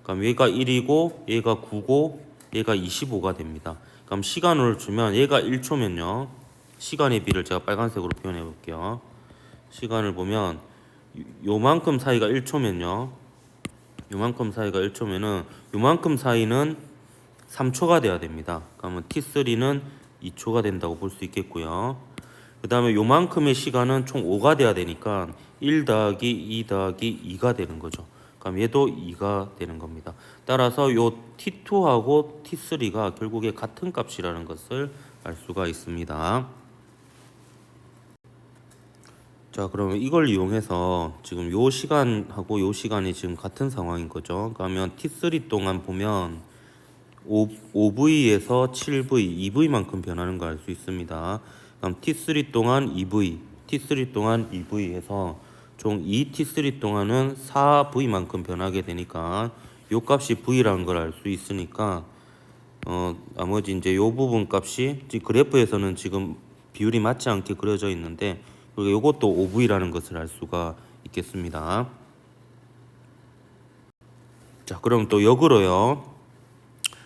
그럼 얘가 1이고 얘가 9고 얘가 25가 됩니다. 그럼 시간을 주면 얘가 1초면요. 시간의 비를 제가 빨간색으로 표현해 볼게요. 시간을 보면 요만큼 사이가 1초면요. 요만큼 사이가 1초면은 요만큼 사이는 3초가 돼야 됩니다. 그러면 T3는 2초가 된다고 볼 수 있겠고요. 그 다음에 요만큼의 시간은 총 5가 돼야 되니까 1 더하기 2 더하기 2가 되는 거죠. 그럼 얘도 2가 되는 겁니다. 따라서 요 T2하고 T3가 결국에 같은 값이라는 것을 알 수가 있습니다. 자, 그러면 이걸 이용해서 지금 요 시간하고 요 시간이 지금 같은 상황인 거죠. 그러면 T3 동안 보면 5V에서 7V, 2V만큼 변하는 걸 알 수 있습니다. 그럼 T3 동안 2V, T3 동안 2V 해서 총 2T3 동안은 4V만큼 변하게 되니까 요 값이 V라는 걸 알 수 있으니까 나머지 이제 요 부분 값이 그래프에서는 지금 비율이 맞지 않게 그려져 있는데 요것도 5V라는 것을 알 수가 있겠습니다. 자, 그럼 또 역으로요.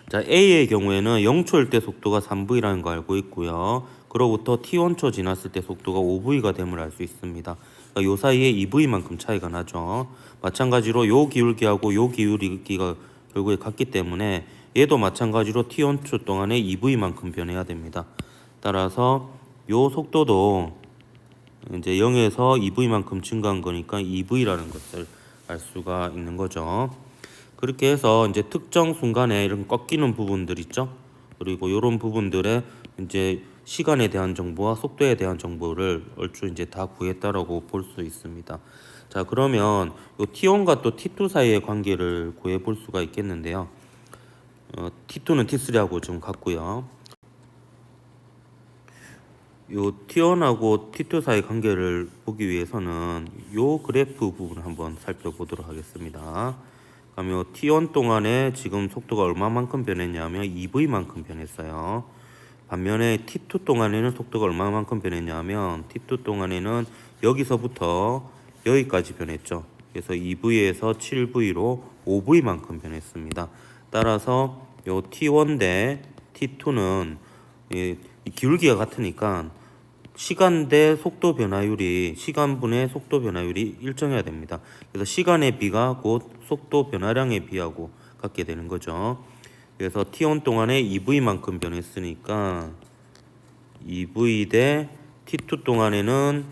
자, A의 경우에는 0초일 때 속도가 3V라는 거 알고 있고요. 그로부터 T1초 지났을 때 속도가 5V가 됨을 알 수 있습니다. 그러니까 요 사이에 2V만큼 차이가 나죠. 마찬가지로 요 기울기하고 요 기울기가 결국에 같기 때문에 얘도 마찬가지로 T1초 동안에 2V만큼 변해야 됩니다. 따라서 요 속도도 이제 0에서 2V만큼 증가한 거니까 2V라는 것을 알 수가 있는 거죠. 그렇게 해서 이제 특정 순간에 이런 꺾이는 부분들 있죠. 그리고 이런 부분들의 이제 시간에 대한 정보와 속도에 대한 정보를 얼추 이제 다 구했다라고 볼 수 있습니다. 자, 그러면 요 T1과 또 T2 사이의 관계를 구해 볼 수가 있겠는데요. T2는 T3하고 좀 같고요. 요 T1하고 T2 사이 관계를 보기 위해서는 요 그래프 부분을 한번 살펴보도록 하겠습니다. 그럼 요 T1 동안에 지금 속도가 얼마만큼 변했냐면 2V만큼 변했어요. 반면에 T2 동안에는 속도가 얼마만큼 변했냐면 T2 동안에는 여기서부터 여기까지 변했죠. 그래서 2V에서 7V로 5V만큼 변했습니다. 따라서 요 T1 대 T2는 이 기울기가 같으니까 시간 분의 속도 변화율이 일정해야 됩니다. 그래서 시간의 비가 곧 속도 변화량의 비하고 같게 되는 거죠. 그래서 T1 동안에 2V만큼 변했으니까 2V 대 T2 동안에는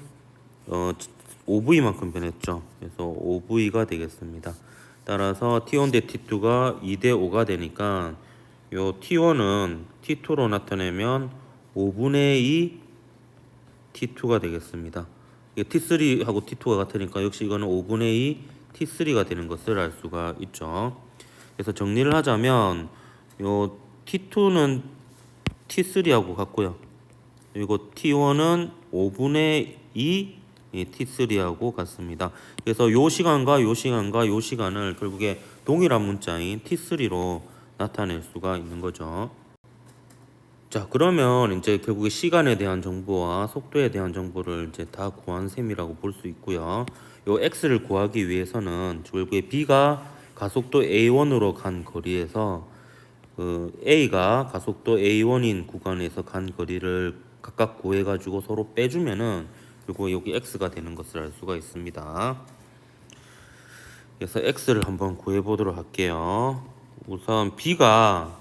5V만큼 변했죠. 그래서 5V가 되겠습니다. 따라서 T1 대 T2가 2 대 5가 되니까 요 T1은 T2로 나타내면 5분의 2 T2가 되겠습니다. T3하고 T2가 같으니까 역시 이거는 5분의 2 T3가 되는 것을 알 수가 있죠. 그래서 정리를 하자면 요 T2는 T3하고 같고요. 그리고 T1은 5분의 2 T3하고 같습니다. 그래서 요 시간과 요 시간과 요 시간을 결국에 동일한 문자인 T3로 나타낼 수가 있는 거죠. 자, 그러면 이제 결국에 시간에 대한 정보와 속도에 대한 정보를 이제 다 구한 셈이라고 볼 수 있고요. 요 x를 구하기 위해서는 결국에 b가 가속도 a1으로 간 거리에서 a가 가속도 a1인 구간에서 간 거리를 각각 구해가지고 서로 빼주면은 결국에 여기 x가 되는 것을 알 수가 있습니다. 그래서 x를 한번 구해보도록 할게요. 우선 b가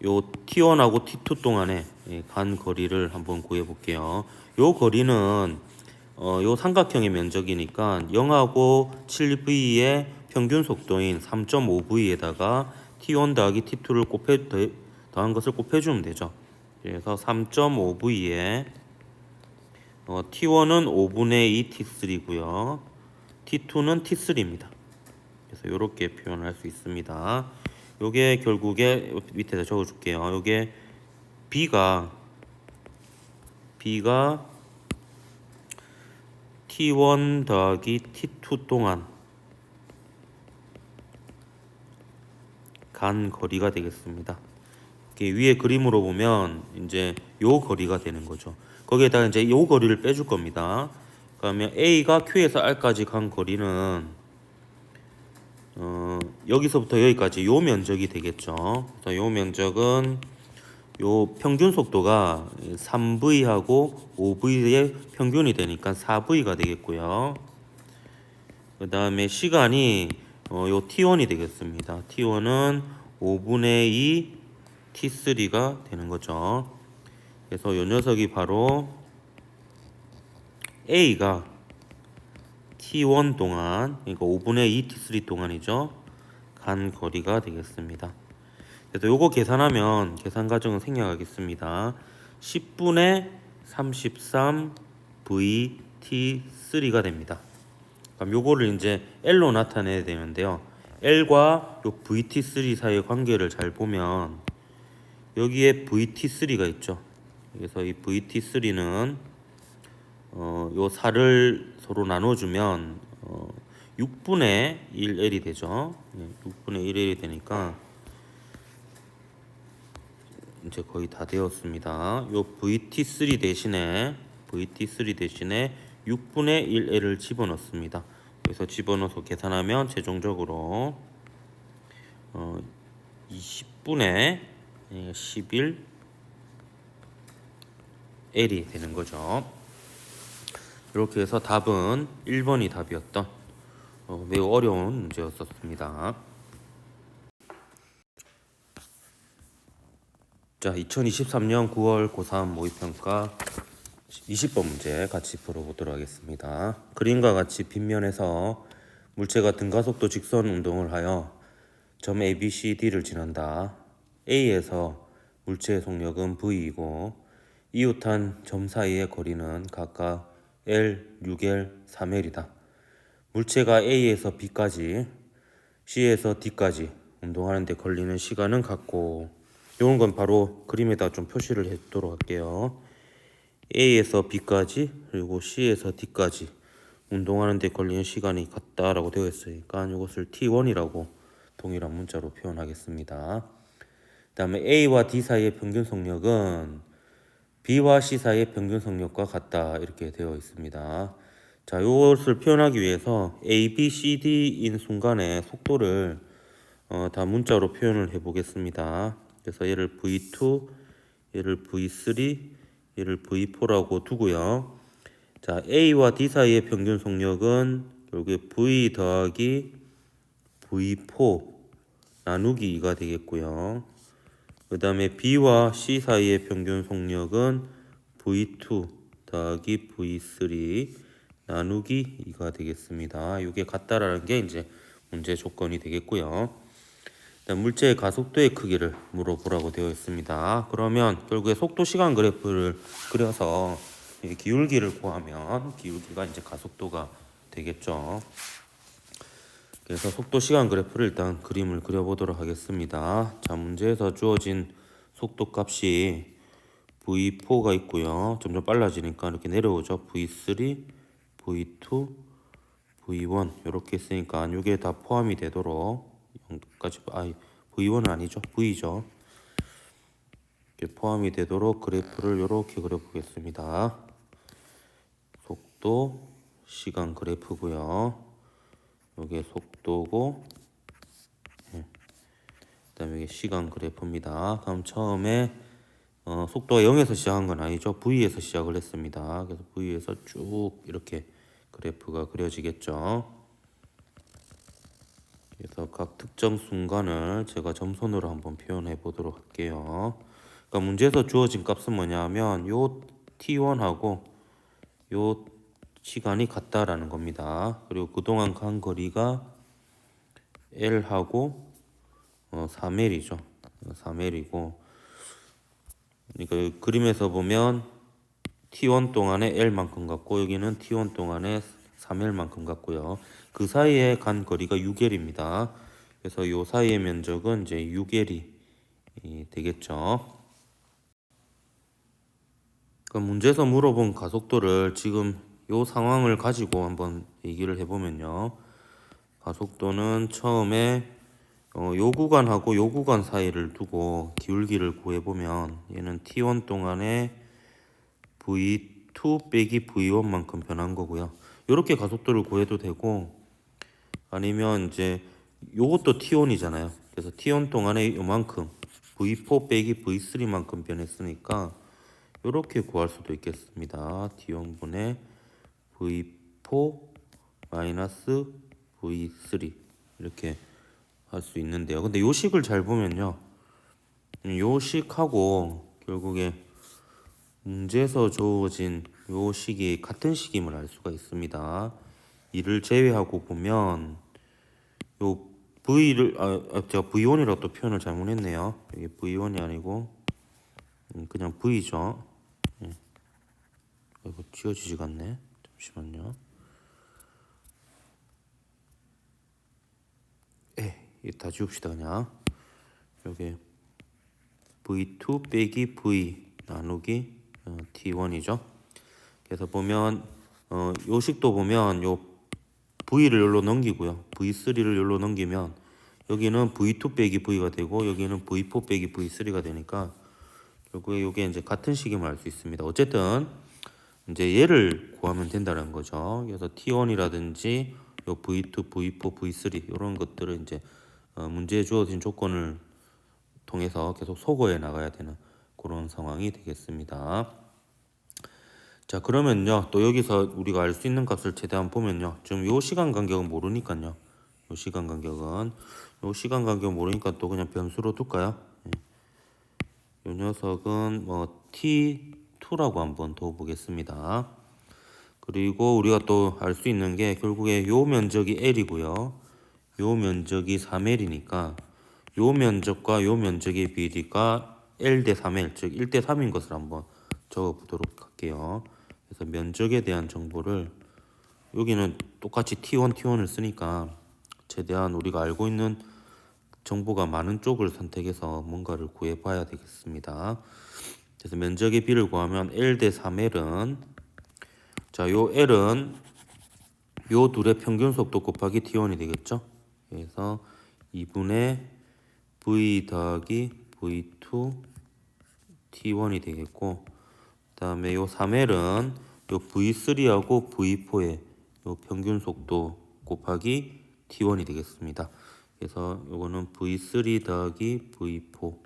요 T1하고 T2 동안에 간 거리를 한번 구해 볼게요. 요 거리는 요 삼각형의 면적이니까 0하고 7V의 평균 속도인 3.5V에다가 T1 더하기 T2를 더한 것을 곱해주면 되죠. 그래서 3.5V에 T1은 5분의 2 T3고요. T2는 T3입니다. 그래서 이렇게 표현할 수 있습니다. 요게 결국에 밑에다 적어줄게요. 요게 B가 T1 더하기 T2 동안 간 거리가 되겠습니다. 위에 그림으로 보면 이제 요 거리가 되는 거죠. 거기에다가 이제 요 거리를 빼줄 겁니다. 그러면 A가 Q에서 R까지 간 거리는 여기서부터 여기까지 요 면적이 되겠죠. 그래서 요 면적은 요 평균 속도가 3V하고 5V의 평균이 되니까 4V가 되겠고요. 그 다음에 시간이 요 T1이 되겠습니다. T1은 5분의 2 T3가 되는 거죠. 그래서 요 녀석이 바로 A가 T1 동안, 그러니까 5분의 2 T3 동안이죠. 간 거리가 되겠습니다. 그래서 요거 계산하면 계산 과정은 생략하겠습니다. 10분의 33 VT3가 됩니다. 그럼 요거를 이제 L로 나타내야 되는데요. L과 요 VT3 사이의 관계를 잘 보면 여기에 VT3가 있죠. 그래서 이 VT3는 요 4를 서로 나눠주면 6분의 1L이 되죠. 6분의 1L이 되니까 이제 거의 다 되었습니다. 요 VT3 대신에 6분의 1L을 집어넣습니다. 그래서 집어넣어서 계산하면 최종적으로 20분의 11L이 되는 거죠. 이렇게 해서 답은 1번이 답이었던 매우 어려운 문제였었습니다. 자, 2023년 9월 고3 모의평가 20번 문제 같이 풀어보도록 하겠습니다. 그림과 같이 빗면에서 물체가 등가속도 직선 운동을 하여 점 ABCD를 지난다. A에서 물체의 속력은 V이고 이웃한 점 사이의 거리는 각각 L, 6L, 3L이다. 물체가 A에서 B까지, C에서 D까지 운동하는 데 걸리는 시간은 같고 이런 건 바로 그림에다 좀 표시를 해두도록 할게요. A에서 B까지 그리고 C에서 D까지 운동하는 데 걸리는 시간이 같다라고 되어 있으니까 이것을 T1이라고 동일한 문자로 표현하겠습니다. 그 다음에 A와 D 사이의 평균 속력은 B와 C 사이의 평균 속력과 같다 이렇게 되어 있습니다. 자, 이것을 표현하기 위해서 A, B, C, D인 순간의 속도를 다 문자로 표현을 해 보겠습니다. 그래서 얘를 V2, 얘를 V3, 얘를 V4라고 두고요. 자, A와 D 사이의 평균 속력은 결국에 V 더하기 V4 나누기 2가 되겠고요. 그 다음에 B와 C 사이의 평균 속력은 V2 더하기 V3 나누기 2가 되겠습니다. 이게 같다라는 게 이제 문제 조건이 되겠고요. 물체의 가속도의 크기를 물어보라고 되어 있습니다. 그러면 결국에 속도 시간 그래프를 그려서 기울기를 구하면 기울기가 이제 가속도가 되겠죠. 그래서 속도 시간 그래프를 일단 그림을 그려보도록 하겠습니다. 자, 문제에서 주어진 속도 값이 V4가 있고요. 점점 빨라지니까 이렇게 내려오죠. V3, V2, V1 이렇게 있으니까 이게 다 포함이 되도록 0까지 V1은 아니죠. V죠. 이렇게 포함이 되도록 그래프를 이렇게 그려보겠습니다. 속도 시간 그래프고요. 이게 속도고, 그다음에 이게 시간 그래프입니다. 그럼 처음에 속도가 0에서 시작한 건 아니죠. V에서 시작을 했습니다. 그래서 V에서 쭉 이렇게 그래프가 그려지겠죠. 그래서 각 특정 순간을 제가 점선으로 한번 표현해 보도록 할게요. 그러니까 문제에서 주어진 값은 뭐냐면 요 T1하고 요 시간이 같다라는 겁니다. 그리고 그동안 간 거리가 L하고 3L이죠. 3L이고 그러니까 그림에서 보면 T1 동안에 L만큼 같고 여기는 T1 동안에 3L만큼 같고요. 그 사이에 간 거리가 6L입니다. 그래서 이 사이의 면적은 이제 6L이 되겠죠. 그럼 문제에서 물어본 가속도를 지금 이 상황을 가지고 한번 얘기를 해보면요. 가속도는 처음에 요 구간하고 요 구간 사이를 두고 기울기를 구해보면 얘는 T1 동안에 V2 빼기 V1만큼 변한 거고요. 이렇게 가속도를 구해도 되고 아니면 이제 요것도 T1이잖아요. 그래서 T1 동안에 요만큼 V4 빼기 V3만큼 변했으니까 이렇게 구할 수도 있겠습니다. T1분의 V4 마이너스 V3 이렇게 할 수 있는데요. 근데 요 식을 잘 보면요. 요 식하고 결국에 문제에서 주어진 요 식이 같은 식임을 알 수가 있습니다. 이를 제외하고 보면 요 V를 제가 V1이라고 또 표현을 잘못했네요. 이게 V1이 아니고 그냥 V죠. 이거 지워지지가 않네. 잠시만요. 이거 다 지웁시다 그냥. 여기 V2 빼기 V 나누기 T1이죠. 그래서 보면 요 식도 보면 요 V를 여기로 넘기고요. V3를 여기로 넘기면 여기는 V2 빼기 V가 되고 여기는 V4 빼기 V3가 되니까 결국에 요게 이제 같은 식임을 알 수 있습니다. 어쨌든 이제 얘를 구하면 된다는 거죠. 그래서 T1이라든지 요 V2, V4, V3 이런 것들을 이제 문제에 주어진 조건을 통해서 계속 소거해 나가야 되는 그런 상황이 되겠습니다. 자, 그러면요 또 여기서 우리가 알 수 있는 값을 최대한 보면요 지금 요 시간 간격은 모르니까요. 요 시간 간격은 모르니까 또 그냥 변수로 둘까요? 요 녀석은 뭐 T2라고 한번 더 보겠습니다. 그리고 우리가 또 알 수 있는 게 결국에 요 면적이 L이고요. 요 면적이 3L이니까 요 면적과 요 면적의 비례가 L 대 3L 즉 1대 3인 것을 한번 적어 보도록 할게요. 그래서 면적에 대한 정보를 여기는 똑같이 T1, T1을 쓰니까 최대한 우리가 알고 있는 정보가 많은 쪽을 선택해서 뭔가를 구해 봐야 되겠습니다. 그래서 면적의 비를 구하면 L 대 3L은, 자, 요 L은 요 둘의 평균 속도 곱하기 T1이 되겠죠. 그래서 2분의 V 더하기 V2 T1이 되겠고, 그 다음에 요 3L은 요 V3하고 V4의 요 평균 속도 곱하기 T1이 되겠습니다. 그래서 요거는 V3 더하기 V4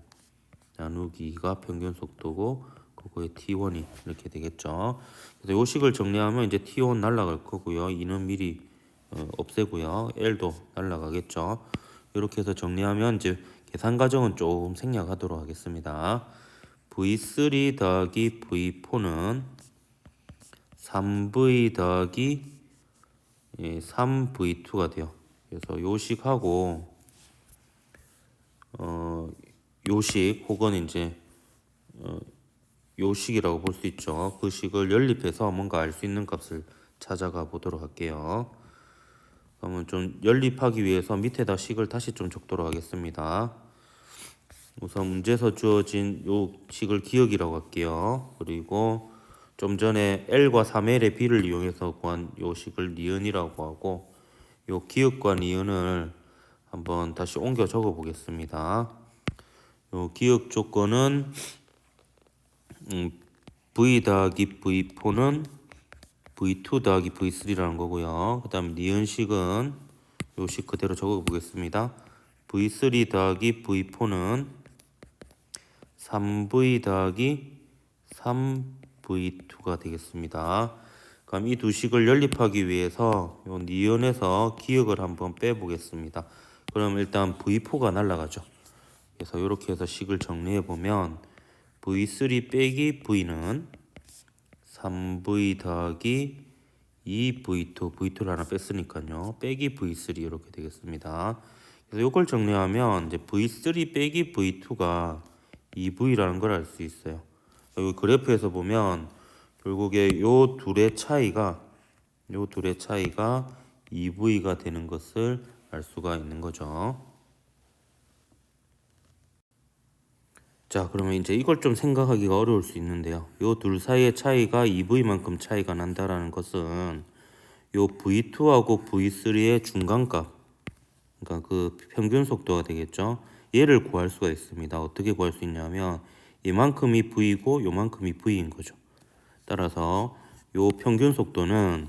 나누기가 평균 속도고, 그거의 T1이 이렇게 되겠죠. 그래서 요 식을 정리하면 이제 T1 날라갈 거고요. 2는 미리 없애고요. L도 날라가겠죠. 이렇게 해서 정리하면 이제 계산 과정은 조금 생략하도록 하겠습니다. V3 더하기 V4는 3V 더하기 3V2가 돼요. 그래서 요식하고 요식 혹은 이제 요식이라고 볼 수 있죠. 그 식을 연립해서 뭔가 알 수 있는 값을 찾아가 보도록 할게요. 그러면 좀 연립하기 위해서 밑에다 식을 다시 좀 적도록 하겠습니다. 우선 문제에서 주어진 요 식을 기억이라고 할게요. 그리고 좀 전에 L과 3L의 비를 이용해서 구한 요 식을 니은이라고 하고, 요 기억과 니은을 한번 다시 옮겨 적어 보겠습니다. 요 기억 조건은 V 더하기 V4는 V2 더하기 V3라는 거고요. 그 다음 니은식은 요 식 그대로 적어 보겠습니다. V3 더하기 V4는 3V 더하기 3V2가 되겠습니다. 그럼 이 두 식을 연립하기 위해서 요 니은에서 기억을 한번 빼보겠습니다. 그럼 일단 V4가 날라가죠. 그래서 이렇게 해서 식을 정리해 보면 V3 빼기 V는 3V 더하기 2V2, V2를 하나 뺐으니까요. 빼기 V3 이렇게 되겠습니다. 그래서 이걸 정리하면 이제 V3 빼기 V2가 2V라는 걸 알 수 있어요. 여기 그래프에서 보면 결국에 요 둘의 차이가 2V가 되는 것을 알 수가 있는 거죠. 자, 그러면 이제 이걸 좀 생각하기가 어려울 수 있는데요. 요 둘 사이의 차이가 2V만큼 차이가 난다라는 것은 요 V2하고 V3의 중간값, 그러니까 그 평균 속도가 되겠죠. 얘를 구할 수가 있습니다. 어떻게 구할 수 있냐면 얘만큼이 V고 요만큼이 V인 거죠. 따라서 요 평균 속도는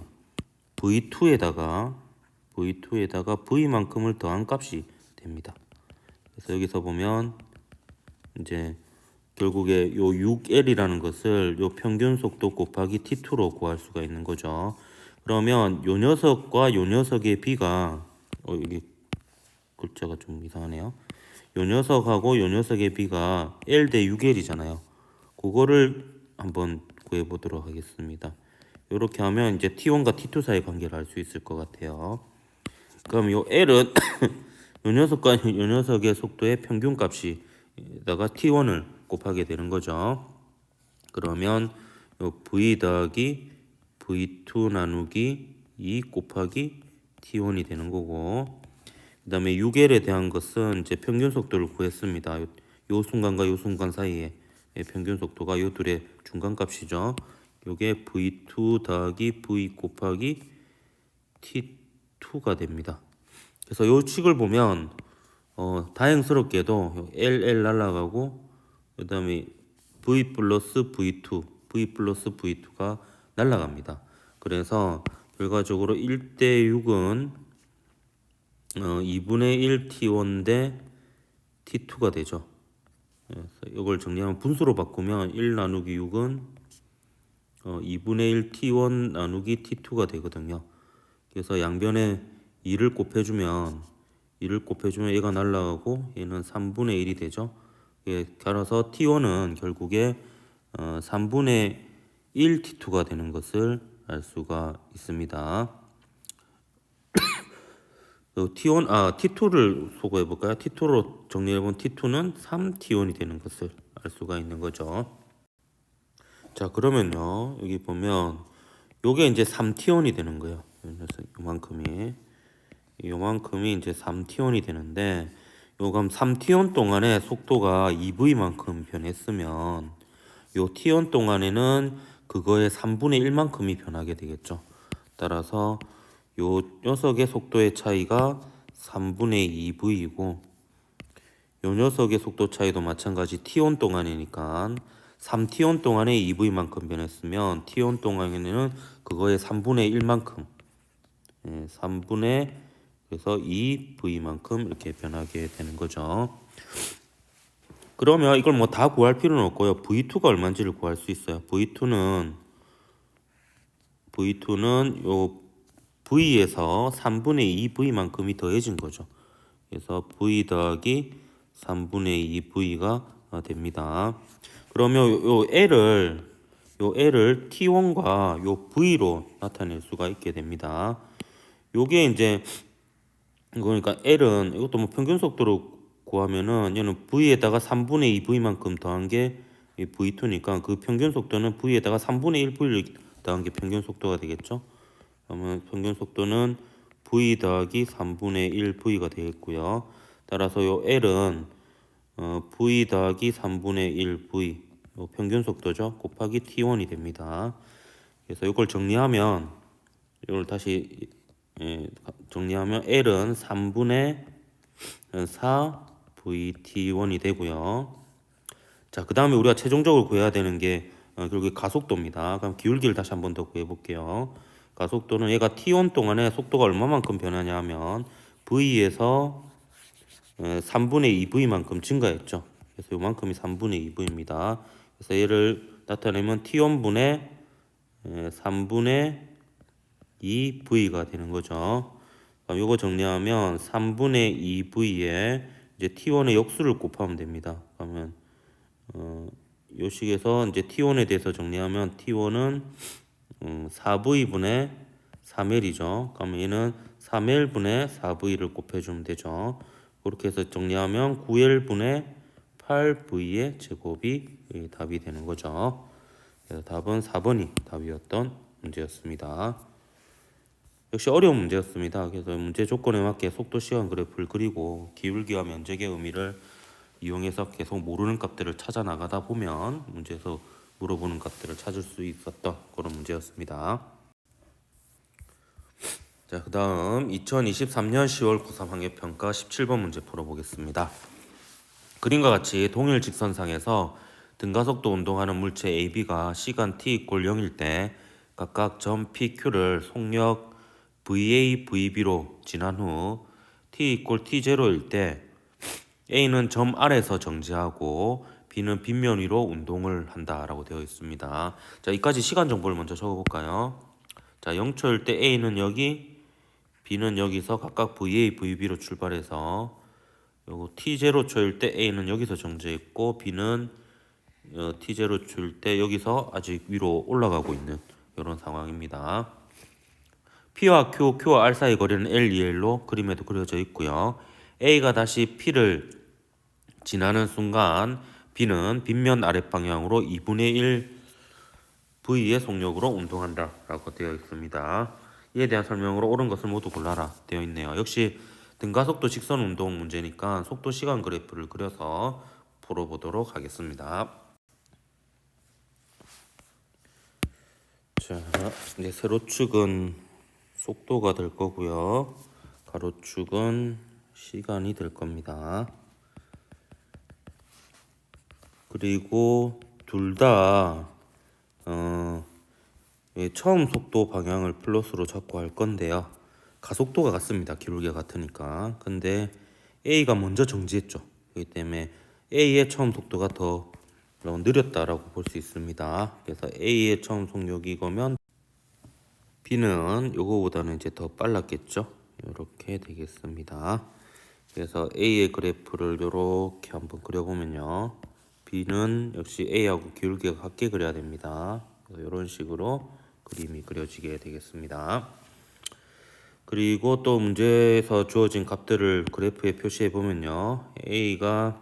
V2에다가 V만큼을 더한 값이 됩니다. 그래서 여기서 보면 이제 결국에 요 6L이라는 것을 요 평균 속도 곱하기 T2로 구할 수가 있는 거죠. 그러면 요 녀석과 요 녀석의 비가 이게 글자가 좀 이상하네요. 요 녀석하고 요 녀석의 비가 L 대 6L이잖아요. 그거를 한번 구해 보도록 하겠습니다. 이렇게 하면 이제 T1과 T2 사이 관계를 알 수 있을 것 같아요. 그럼 요 L은 요 녀석과 요 녀석의 속도의 평균 값이다가 T1을 곱하게 되는 거죠. 그러면 요 V 더하기 V2 나누기 2 곱하기 T1이 되는 거고, 그 다음에 6L에 대한 것은 이제 평균 속도를 구했습니다. 요 순간과 요 순간 사이의 평균 속도가 요 둘의 중간값이죠. 요게 V2 더하기 V 곱하기 T2가 됩니다. 그래서 요 식을 보면 다행스럽게도 LL 날라가고, 그 다음에 V 플러스 V2가 날라갑니다. 그래서 결과적으로 1대 6은 2분의 1 T1 대 T2가 되죠. 그래서 이걸 정리하면 분수로 바꾸면 1 나누기 6은 2분의 1 T1 나누기 T2가 되거든요. 그래서 양변에 2를 곱해주면 얘가 날라가고 얘는 3분의 1이 되죠. 따라서 T1은 결국에 3분의 1 T2가 되는 것을 알 수가 있습니다. T2를 소거해 볼까요? T2로 정리해 본 T2는 3T1이 되는 것을 알 수가 있는 거죠. 자, 그러면요. 여기 보면 요게 이제 3T1이 되는 거예요. 요만큼이 이제 3T1이 되는데, 요감 3T원 동안에 속도가 2V만큼 변했으면 요 T원 동안에는 그거의 3분의 1만큼이 변하게 되겠죠. 따라서 요 녀석의 속도의 차이가 3분의 2V이고 요 녀석의 속도 차이도 마찬가지 T원 동안이니까 3T원 동안에 2V만큼 변했으면 T원 동안에는 그거의 3분의 1만큼 3분의 그래서 2V만큼 이렇게 변하게 되는 거죠. 그러면 이걸 뭐 다 구할 필요는 없고요. V2가 얼마인지를 구할 수 있어요. V2는 요 V에서 3분의 2V만큼이 더해진 거죠. 그래서 V 더하기 3분의 2V가 됩니다. 그러면 요 L을 T1과 요 V로 나타낼 수가 있게 됩니다. 요게 이제 그러니까 L은 이것도 뭐 평균 속도로 구하면은 얘는 V에다가 3분의 2V만큼 더한 게 V2니까 그 평균 속도는 V에다가 3분의 1V를 더한 게 평균 속도가 되겠죠. 그러면 평균 속도는 V 더하기 3분의 1V가 되겠고요. 따라서 요 L은 V 더하기 3분의 1V 요 평균 속도죠. 곱하기 T1이 됩니다. 그래서 이걸 정리하면 이걸 다시 정리하면 L은 3분의 4VT1이 되고요. 자, 그 다음에 우리가 최종적으로 구해야 되는 게 결국에 가속도입니다. 그럼 기울기를 다시 한 번 더 구해 볼게요. 가속도는 얘가 T1 동안에 속도가 얼마만큼 변하냐 하면 V에서 3분의 2V만큼 증가했죠. 그래서 요만큼이 3분의 2V입니다. 그래서 얘를 나타내면 T1분의 3분의 2V가 되는 거죠. 그럼 요거 정리하면 3분의 2V에 이제 T1의 역수를 곱하면 됩니다. 그러면 요 식에서 이제 T1에 대해서 정리하면 T1은 4V분의 3L이죠. 그러면 얘는 3L분의 4V를 곱해주면 되죠. 그렇게 해서 정리하면 9L분의 8V의 제곱이 답이 되는 거죠. 그래서 답은 4번이 답이었던 문제였습니다. 역시 어려운 문제였습니다. 그래서 문제 조건에 맞게 속도 시간 그래프를 그리고 기울기와 면적의 의미를 이용해서 계속 모르는 값들을 찾아 나가다 보면 문제에서 물어보는 값들을 찾을 수 있었던 그런 문제였습니다. 자, 그 다음 2023년 10월 고3 학예평가 17번 문제 풀어보겠습니다. 그림과 같이 동일 직선상에서 등가속도 운동하는 물체 AB가 시간 t = 0일 때 각각 점 PQ를 속력 VA, VB로 지난 후 t = T0일 때 A는 점 R에서 정지하고 B는 빗면 위로 운동을 한다라고 되어 있습니다. 자, 이까지 시간 정보를 먼저 적어볼까요? 자, 0초일 때 A는 여기, B는 여기서 각각 VA, VB로 출발해서 요거 T0초일 때 A는 여기서 정지했고 B는 T0초일 때 여기서 아직 위로 올라가고 있는 이런 상황입니다. P와 Q, Q와 R 사이 거리는 L, 2L로 그림에도 그려져 있고요. A가 다시 P를 지나는 순간 B는 빗면 아랫방향으로 2분의 1 V의 속력으로 운동한다 라고 되어 있습니다. 이에 대한 설명으로 옳은 것을 모두 골라라 되어 있네요. 역시 등가속도 직선 운동 문제니까 속도 시간 그래프를 그려서 풀어보도록 하겠습니다. 자, 이제 세로축은 속도가 될 거고요. 가로축은 시간이 될 겁니다. 그리고 둘 다 처음 속도 방향을 플러스로 잡고 할 건데요. 가속도가 같습니다. 기울기가 같으니까. 근데 A가 먼저 정지했죠. 그렇기 때문에 A의 처음 속도가 더 느렸다라고 볼 수 있습니다. 그래서 A의 처음 속력이 이거면 B는 요거보다는 이제 더 빨랐겠죠. 이렇게 되겠습니다. 그래서 A의 그래프를 이렇게 한번 그려보면요. B는 역시 A하고 기울기가 같게 그려야 됩니다. 이런 식으로 그림이 그려지게 되겠습니다. 그리고 또 문제에서 주어진 값들을 그래프에 표시해 보면요. A가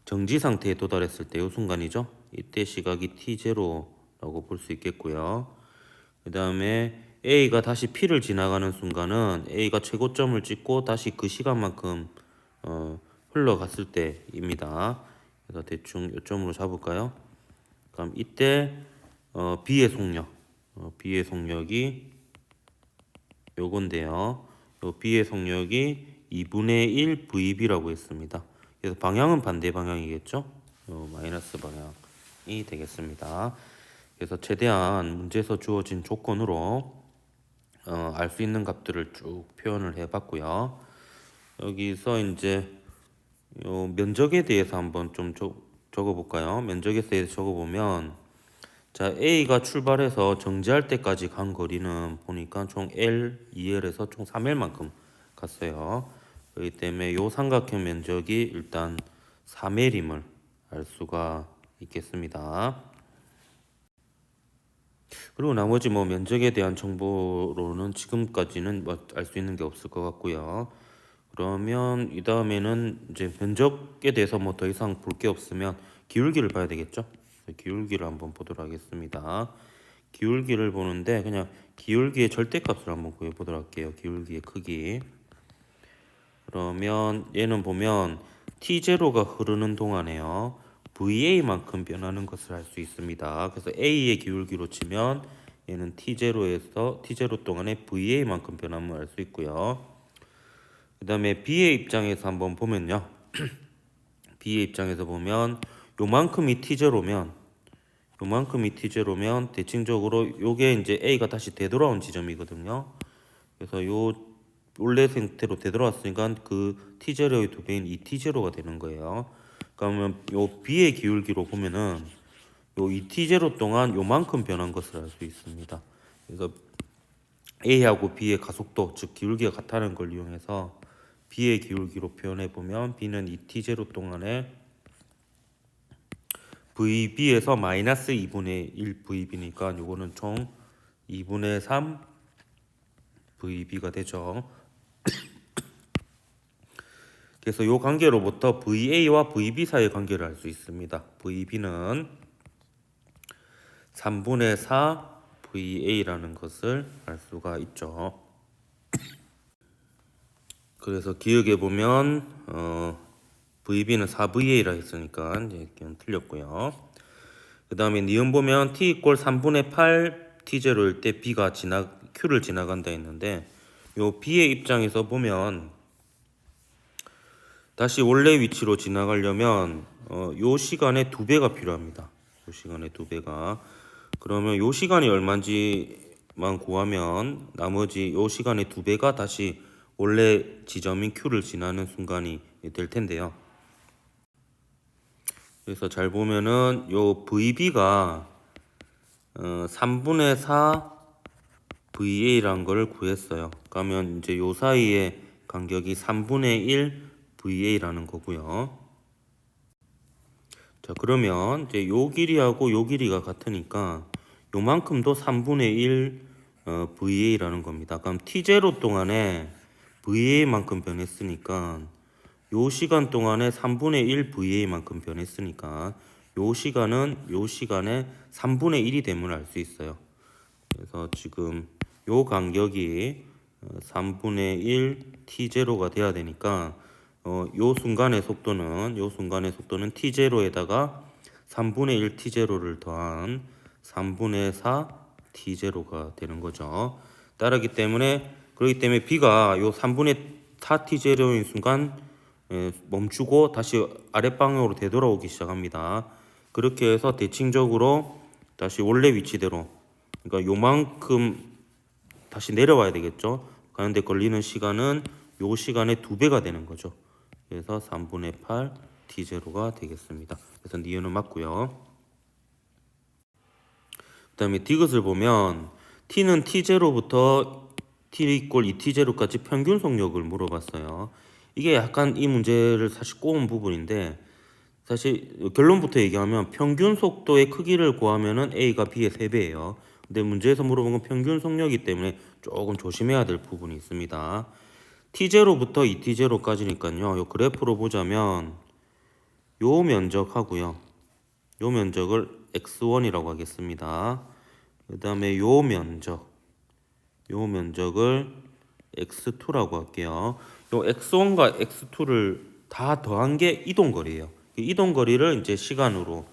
정지 상태에 도달했을 때 이 순간이죠. 이때 시각이 T0라고 볼 수 있겠고요. 그 다음에 A가 다시 P를 지나가는 순간은 A가 최고점을 찍고 다시 그 시간만큼 흘러갔을 때입니다. 그래서 대충 요점으로 잡을까요? 그럼 이때 B의 속력, B의 속력이 요건데요. 요 B의 속력이 2분의 1 VB라고 했습니다. 그래서 방향은 반대 방향이겠죠? 마이너스 방향이 되겠습니다. 그래서 최대한 문제에서 주어진 조건으로 알 수 있는 값들을 쭉 표현을 해봤고요. 여기서 이제 요 면적에 대해서 한번 좀 적어볼까요? 면적에 대해서 적어보면 자, A가 출발해서 정지할 때까지 간 거리는 보니까 총 L, 2L에서 총 3L만큼 갔어요. 그렇기 때문에 요 삼각형 면적이 일단 3L임을 알 수가 있겠습니다. 그리고 나머지 뭐 면적에 대한 정보로는 지금까지는 뭐 알 수 있는 게 없을 것 같고요. 그러면 이 다음에는 이제 면적에 대해서 뭐 더 이상 볼 게 없으면 기울기를 봐야 되겠죠? 기울기를 한번 보도록 하겠습니다. 기울기를 보는데 그냥 기울기의 절대값을 한번 구해보도록 할게요. 기울기의 크기. 그러면 얘는 보면 T0가 흐르는 동안에요. VA만큼 변하는 것을 알 수 있습니다. 그래서 A의 기울기로 치면 얘는 T0 동안에 VA만큼 변함을 알 수 있고요. 그 다음에 B의 입장에서 한번 보면요. B의 입장에서 보면 요만큼이 T0면 대칭적으로 요게 이제 A가 다시 되돌아온 지점이거든요. 그래서 요 원래 상태로 되돌아왔으니까 그 T0의 2배인 2T0가 되는 거예요. 그러면 요 B의 기울기로 보면은 요 2T0 동안 요만큼 변한 것을 알 수 있습니다. 그래서 A하고 B의 가속도, 즉 기울기가 같다는 걸 이용해서 B의 기울기로 표현해 보면 B는 2T0 동안에 VB에서 마이너스 2분의 1 VB니까 요거는 총 2분의 3 VB가 되죠. 그래서 요 관계로부터 VA와 VB 사이의 관계를 알 수 있습니다. VB는 3분의 4 VA라는 것을 알 수가 있죠. 그래서 기억해 보면 VB는 4VA라 했으니까 이제 틀렸고요. 그 다음에 니은 보면 T 이꼴 3분의 8 T0일 때 B가 Q를 지나간다 했는데 요 B의 입장에서 보면 다시 원래 위치로 지나가려면 요 시간에 2배가 필요합니다. 요 시간에 2배가. 그러면 요 시간이 얼마인지만 구하면 나머지 요 시간의 2배가 다시 원래 지점인 Q를 지나는 순간이 될 텐데요. 그래서 잘 보면은 요 VB가 3분의 4 VA라는 걸 구했어요. 그러면 이제 요 사이의 간격이 3분의 1 VA라는 거고요. 자, 그러면 이제 요 길이하고 요 길이가 같으니까 요만큼도 3분의 1 VA라는 겁니다. 그럼 T0 동안에 VA만큼 변했으니까 요 시간 동안에 3분의 1 VA만큼 변했으니까 요 시간에 3분의 1이 됨을 알 수 있어요. 그래서 지금 요 간격이 3분의 1 T0가 돼야 되니까 요 순간의 속도는 T0에다가 3분의 1 T0를 더한 3분의 4 T0가 되는 거죠. 그렇기 때문에 B가 요 3분의 4 T0인 순간 멈추고 다시 아랫방향으로 되돌아오기 시작합니다. 그렇게 해서 대칭적으로 다시 원래 위치대로, 그러니까 요만큼 다시 내려와야 되겠죠. 가는데 걸리는 시간은 요 시간의 2배가 되는 거죠. 그래서 3분의 8 T0가 되겠습니다. 그래서 니은은 맞고요. 그 다음에 디귿을 보면 T는 T0부터 T 이꼴 2T0까지 평균 속력을 물어봤어요. 이게 약간 이 문제를 사실 꼬은 부분인데, 사실 결론부터 얘기하면 평균 속도의 크기를 구하면은 A가 B의 3배예요. 근데 문제에서 물어본 건 평균 속력이기 때문에 조금 조심해야 될 부분이 있습니다. T0부터 2T0까지니까요. 요 그래프로 보자면 요 면적하고요. 요 면적을 X1이라고 하겠습니다. 그 다음에 요 면적을 X2라고 할게요. 요 X1과 X2를 다 더한 게 이동거리예요. 이동거리를 이제 시간으로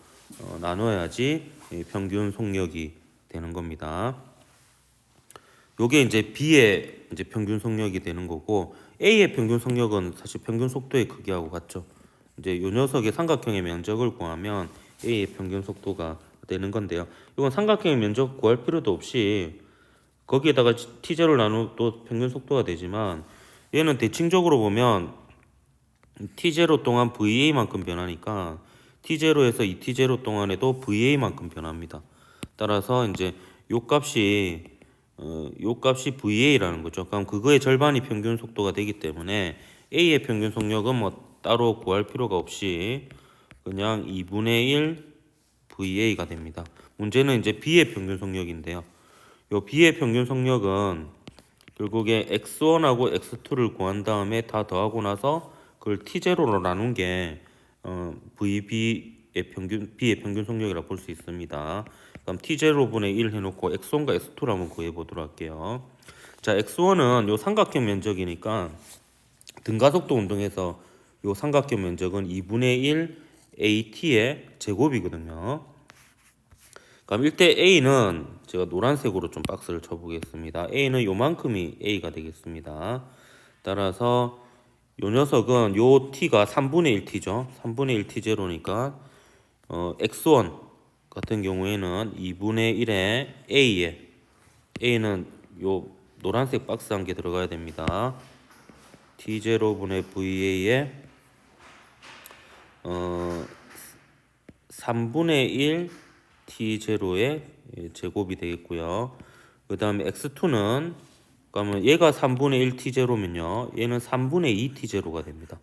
나눠야지 평균 속력이 되는 겁니다. 요게 이제 B의 이제 평균 속력이 되는 거고, A의 평균 속력은 사실 평균 속도의 크기하고 같죠. 이제 요 녀석의 삼각형의 면적을 구하면 A의 평균 속도가 되는 건데요. 이건 삼각형의 면적 구할 필요도 없이 거기에다가 T0를 나눠도 평균 속도가 되지만, 얘는 대칭적으로 보면 T0 동안 VA만큼 변하니까 T0에서 2T0 동안에도 VA만큼 변합니다. 따라서 이제 요 값이 VA라는 거죠. 그럼 그거의 절반이 평균 속도가 되기 때문에 A의 평균 속력은 뭐 따로 구할 필요가 없이 그냥 2분의 1 VA가 됩니다. 문제는 이제 B의 평균 속력인데요. 요 B의 평균 속력은 결국에 x1하고 x2를 구한 다음에 다 더하고 나서 그걸 t0로 나눈 게 VB의 평균, B의 평균 속력이라고 볼 수 있습니다. 그럼 t0분의 1 해놓고 x1과 x2를 한번 구해보도록 할게요. 자, x1은 요 삼각형 면적이니까 등가속도 운동에서 요 삼각형 면적은 2분의 1 AT의 제곱이거든요. 그럼 일대 A는 제가 노란색으로 좀 박스를 쳐보겠습니다. A는 요만큼이 A가 되겠습니다. 따라서 요 녀석은 요 T가 3분의 1 T죠. 3분의 1 T 제로니까 X1 같은 경우에는 2분의 1에 A에 A는 요 노란색 박스 한 개 들어가야 됩니다. T0분의 VA에 3분의 1 T0의 제곱이 되겠고요. 그 다음에 X2는 그러면 얘가 3분의 1 T0면요. 얘는 3분의 2 T0가 됩니다.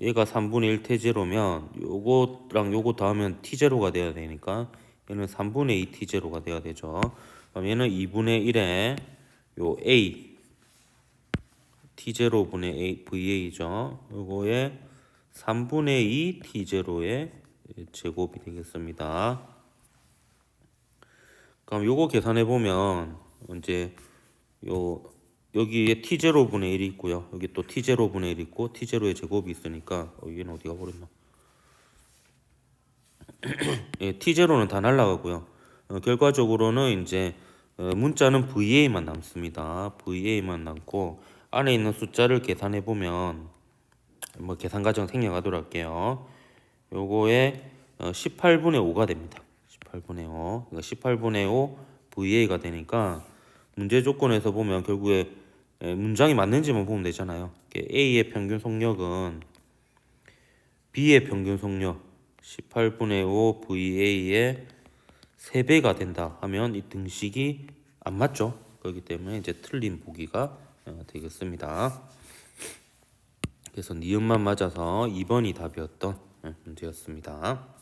얘가 3분의 1 T0면 요거랑 요거 더하면 T0가 돼야 되니까 얘는 3분의 2 T0가 돼야 되죠. 그럼 얘는 2분의 1에 요 A T0분의 A VA죠. 요거에 3분의 2 T0의 제곱이 되겠습니다. 그럼 요거 계산해 보면 이제 여기에 T0분의 1이 있고요. 여기 또 T0분의 1이 있고 T0의 제곱이 있으니까 얘는 어디가 버렸나? 예, T0는 다 날라가고요. 결과적으로는 이제 문자는 VA만 남습니다. VA만 남고 안에 있는 숫자를 계산해 보면 뭐 계산 과정 생략하도록 할게요. 요거에 18분의 5가 됩니다. 18분의 5. 그러니까 18분의 5 VA가 되니까 문제 조건에서 보면 결국에 문장이 맞는지만 보면 되잖아요. A의 평균 속력은 B의 평균 속력 18분의 5 VA의 3배가 된다 하면 이 등식이 안 맞죠. 그렇기 때문에 이제 틀린 보기가 되겠습니다. 그래서 니은만 맞아서 2번이 답이었던 문제였습니다.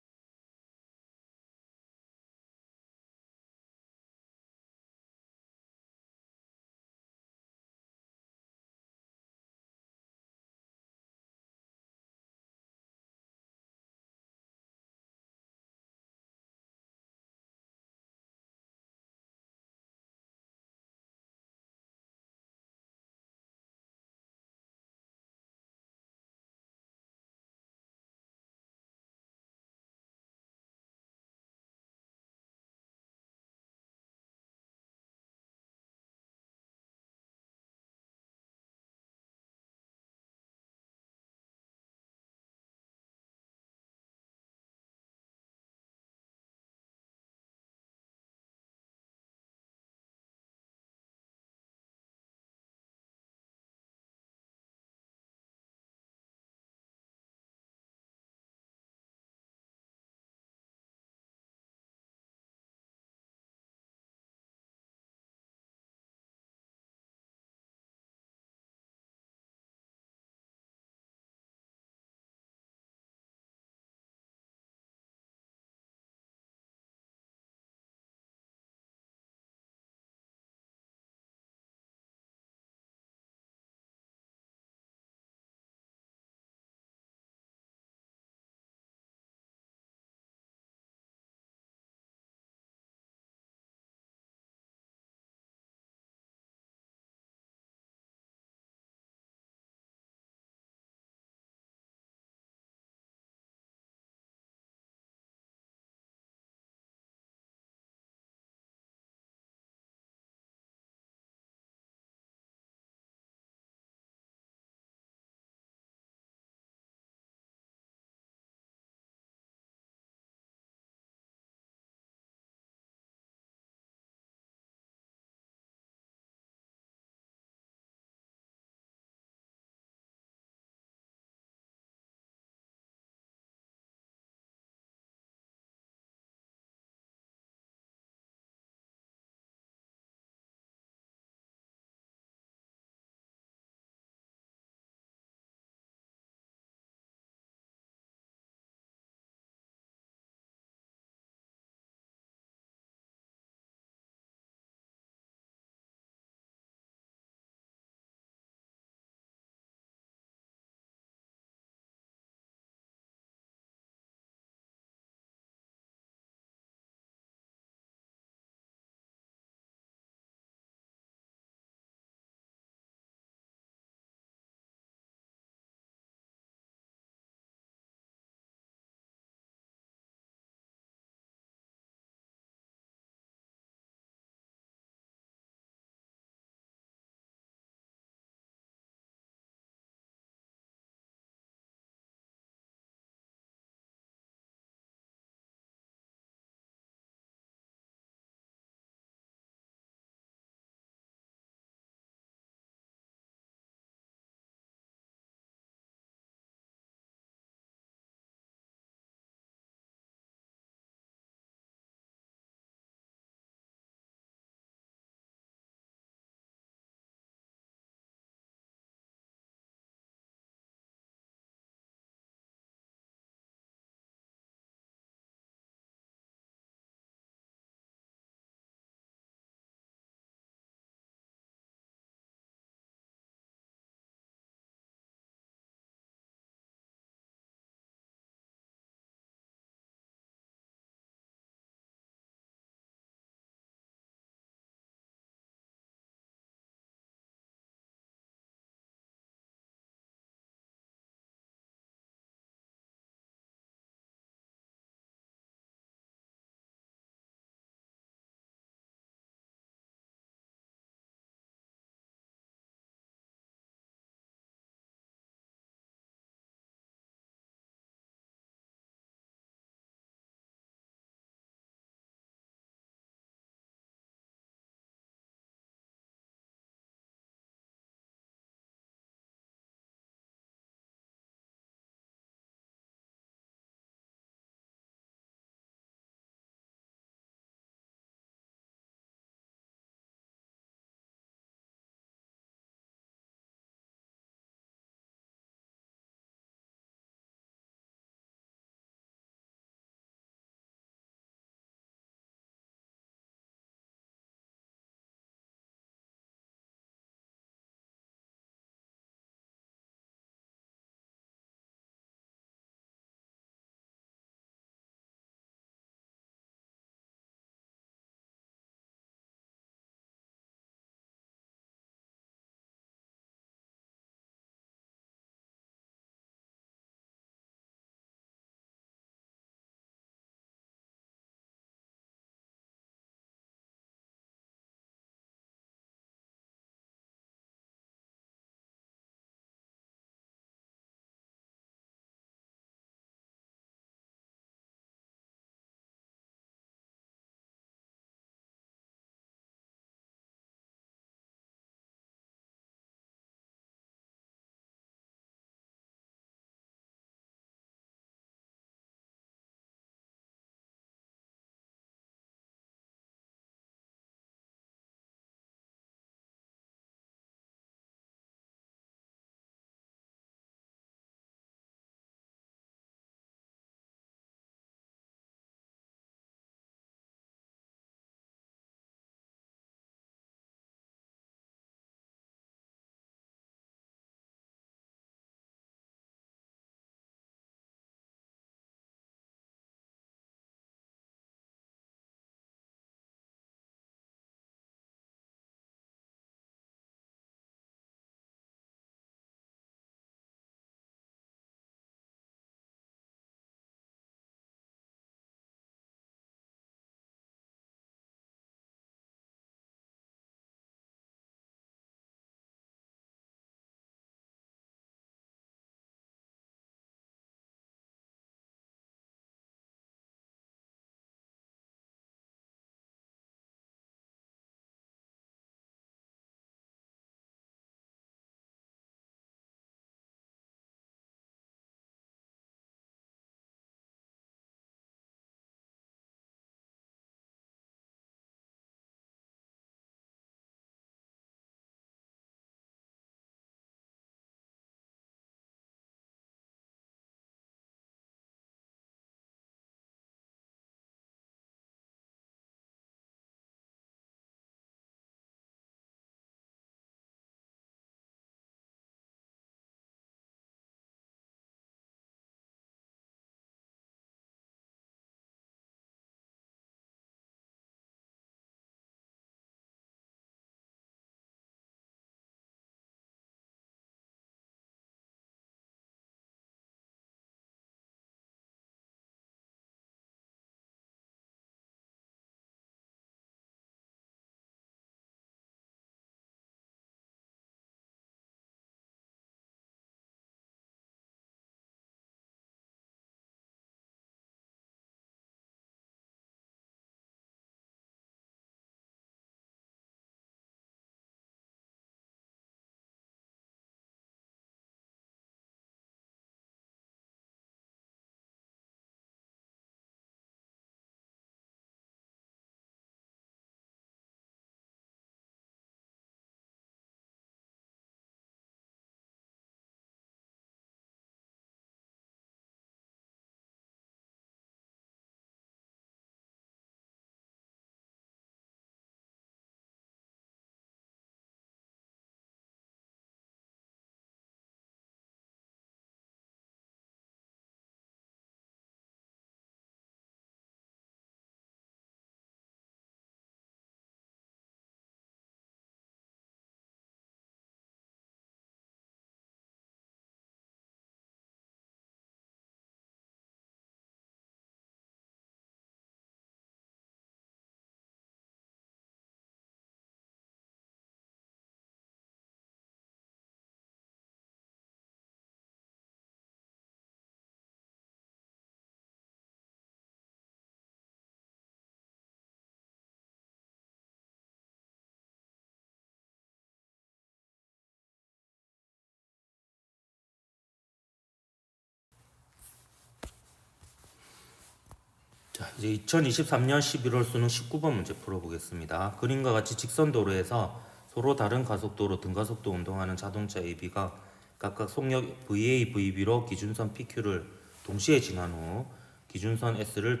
자, 이제 2023년 11월 수능 19번 문제 풀어보겠습니다. 그림과 같이 직선 도로에서 서로 다른 가속도로 등가속도 운동하는 자동차 AB가 각각 속력 VA, VB로 기준선 PQ를 동시에 지난 후 기준선 S에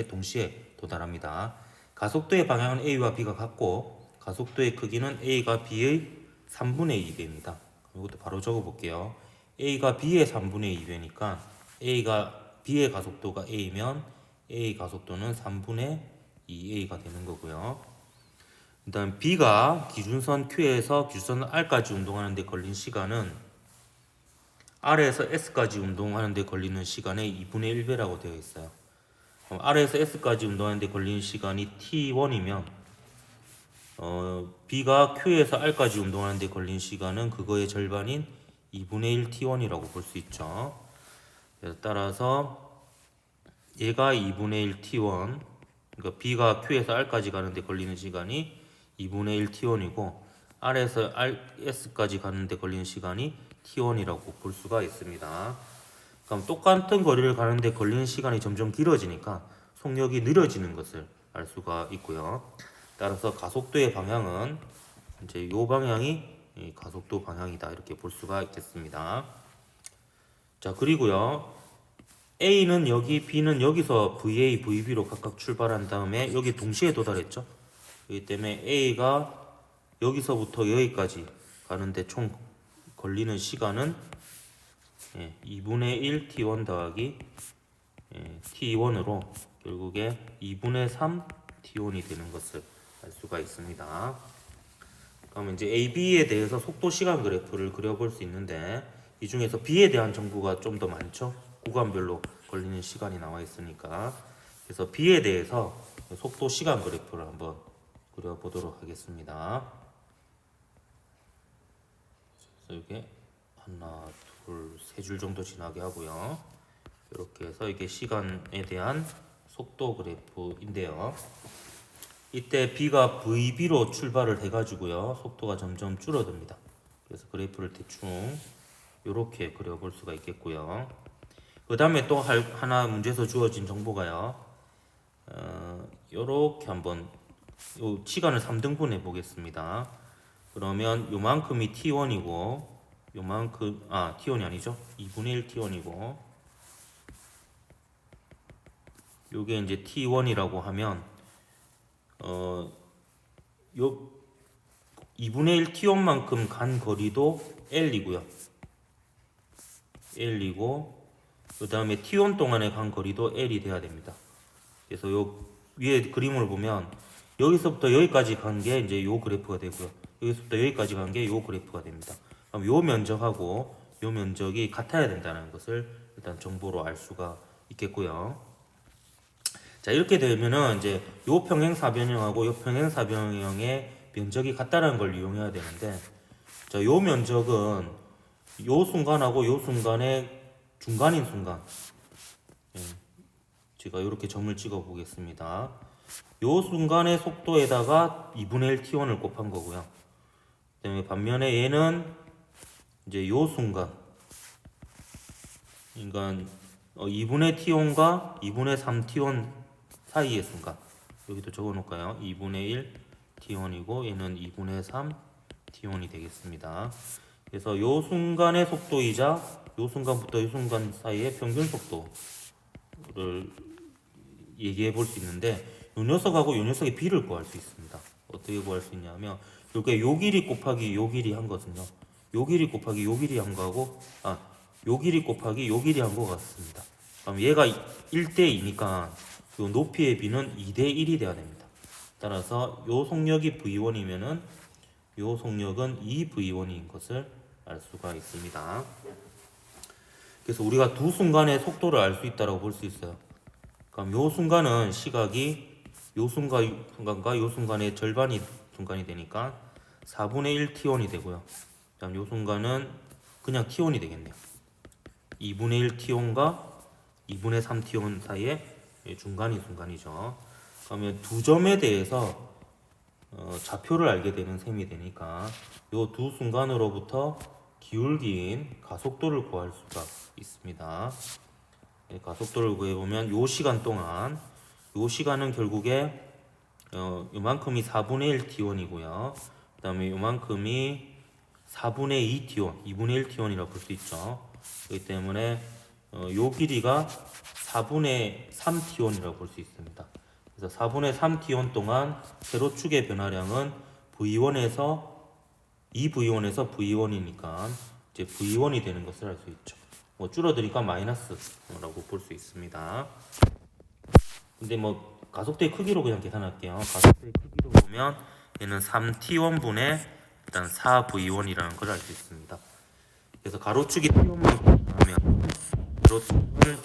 동시에 도달합니다. 가속도의 방향은 A와 B가 같고 가속도의 크기는 A가 B의 3분의 2배입니다. 이것도 바로 적어볼게요. A가 B의 3분의 2배니까 A가 B의 가속도가 A면 A 가속도는 3분의 2A가 되는 거고요. 일단 B가 기준선 Q에서 기준선 R까지 운동하는 데 걸린 시간은 R에서 S까지 운동하는 데 걸리는 시간의 2분의 1배라고 되어 있어요. 그럼 R에서 S까지 운동하는 데 걸리는 시간이 T1이면 B가 Q에서 R까지 운동하는 데 걸린 시간은 그거의 절반인 2분의 1 T1이라고 볼 수 있죠. 따라서 얘가 2분의 1 T1, 그러니까 B가 Q에서 R까지 가는데 걸리는 시간이 2분의 1 T1이고 R에서 S까지 가는데 걸리는 시간이 T1이라고 볼 수가 있습니다. 그럼 똑같은 거리를 가는데 걸리는 시간이 점점 길어지니까 속력이 느려지는 것을 알 수가 있고요. 따라서 가속도의 방향은 이제 이 방향이 가속도 방향이다 이렇게 볼 수가 있겠습니다. 자, 그리고요. A는 여기, B는 여기서 VA, VB로 각각 출발한 다음에 여기 동시에 도달했죠. 그렇기 때문에 A가 여기서부터 여기까지 가는데 총 걸리는 시간은 2분의 1 T1 더하기 T1으로 결국에 2분의 3 T1이 되는 것을 알 수가 있습니다. 그러면 이제 AB에 대해서 속도 시간 그래프를 그려볼 수 있는데 이 중에서 B에 대한 정보가 좀 더 많죠. 구간별로 걸리는 시간이 나와 있으니까. 그래서 B에 대해서 속도 시간 그래프를 한번 그려보도록 하겠습니다. 그래서 이게 하나, 둘, 세 줄 정도 지나게 하고요. 이렇게 해서 이게 시간에 대한 속도 그래프인데요. 이때 B가 VB로 출발을 해가지고요. 속도가 점점 줄어듭니다. 그래서 그래프를 대충 이렇게 그려볼 수가 있겠고요. 그 다음에 또 하나 문제에서 주어진 정보가요. 이렇게 한번 요 시간을 3등분 해보겠습니다. 그러면 요만큼이 T1이고 요만큼 T1이 아니죠. 2분의 1 T1이고 요게 이제 T1이라고 하면 요 2분의 1 T1만큼 간 거리도 L이고요. L이고 그 다음에 T1 동안에 간 거리도 L이 돼야 됩니다. 그래서 요 위에 그림을 보면 여기서부터 여기까지 간 게 이제 요 그래프가 되고요. 여기서부터 여기까지 간 게 요 그래프가 됩니다. 그럼 요 면적하고 요 면적이 같아야 된다는 것을 일단 정보로 알 수가 있겠고요. 자, 이렇게 되면은 이제 요 평행사변형하고 요 평행사변형의 면적이 같다는 걸 이용해야 되는데, 자, 요 면적은 요 순간하고 요 순간의 중간인 순간, 제가 이렇게 점을 찍어 보겠습니다. 요 순간의 속도에다가 2분의 1 T1을 곱한 거고요. 그다음에 반면에 얘는 이제 요 순간, 그러니까 2분의 T1과 2분의 3 T1 사이의 순간, 여기도 적어 놓을까요? 2분의 1 T1이고 얘는 2분의 3 T1이 되겠습니다. 그래서 요 순간의 속도이자 요 순간부터 이 순간 사이의 평균 속도를 얘기해 볼 수 있는데, 요 녀석하고 요 녀석의 비를 구할 수 있습니다. 어떻게 구할 수 있냐면 이렇게 요 길이 곱하기 요 길이 한 것은요, 요 길이 곱하기 요 길이 한 거하고 요 길이 곱하기 요 길이 한 거 같습니다. 그럼 얘가 1대2니까 요 높이의 비는 2대1이 돼야 됩니다. 따라서 요 속력이 V1이면은 요 속력은 2V1인 것을 알 수가 있습니다. 그래서 우리가 두 순간의 속도를 알 수 있다고 볼 수 있어요. 그럼 요 순간은 시각이 요 순간과 요 순간의 절반이 순간이 되니까 4분의 1 T1이 되고요. 그다음 요 순간은 그냥 T1이 되겠네요. 2분의 1 T1과 2분의 3 T1 사이의 중간이 순간이죠. 그러면 두 점에 대해서 좌표를 알게 되는 셈이 되니까 요 두 순간으로부터 기울기인 가속도를 구할 수가 있습니다. 가속도를 구해보면 요 시간 동안 요 시간은 결국에 요만큼이 4분의 1 T1이고요. 그 다음에 요만큼이 4분의 2 T1, 2분의 1 T1이라고 볼 수 있죠. 그렇기 때문에 요 길이가 4분의 3 T1이라고 볼 수 있습니다. 그래서 4분의 3 T1 동안 세로축의 변화량은 V1에서 V1에서 V1이니까 이제 V1이 되는 것을 알 수 있죠. 뭐 줄어드니까 마이너스라고 볼 수 있습니다. 근데 뭐 가속도의 크기로 그냥 계산할게요. 가속도의 크기로 보면 얘는 3T1분의 일단 4V1이라는 걸 알 수 있습니다. 그래서 가로축이 T1만큼 하면 가로축은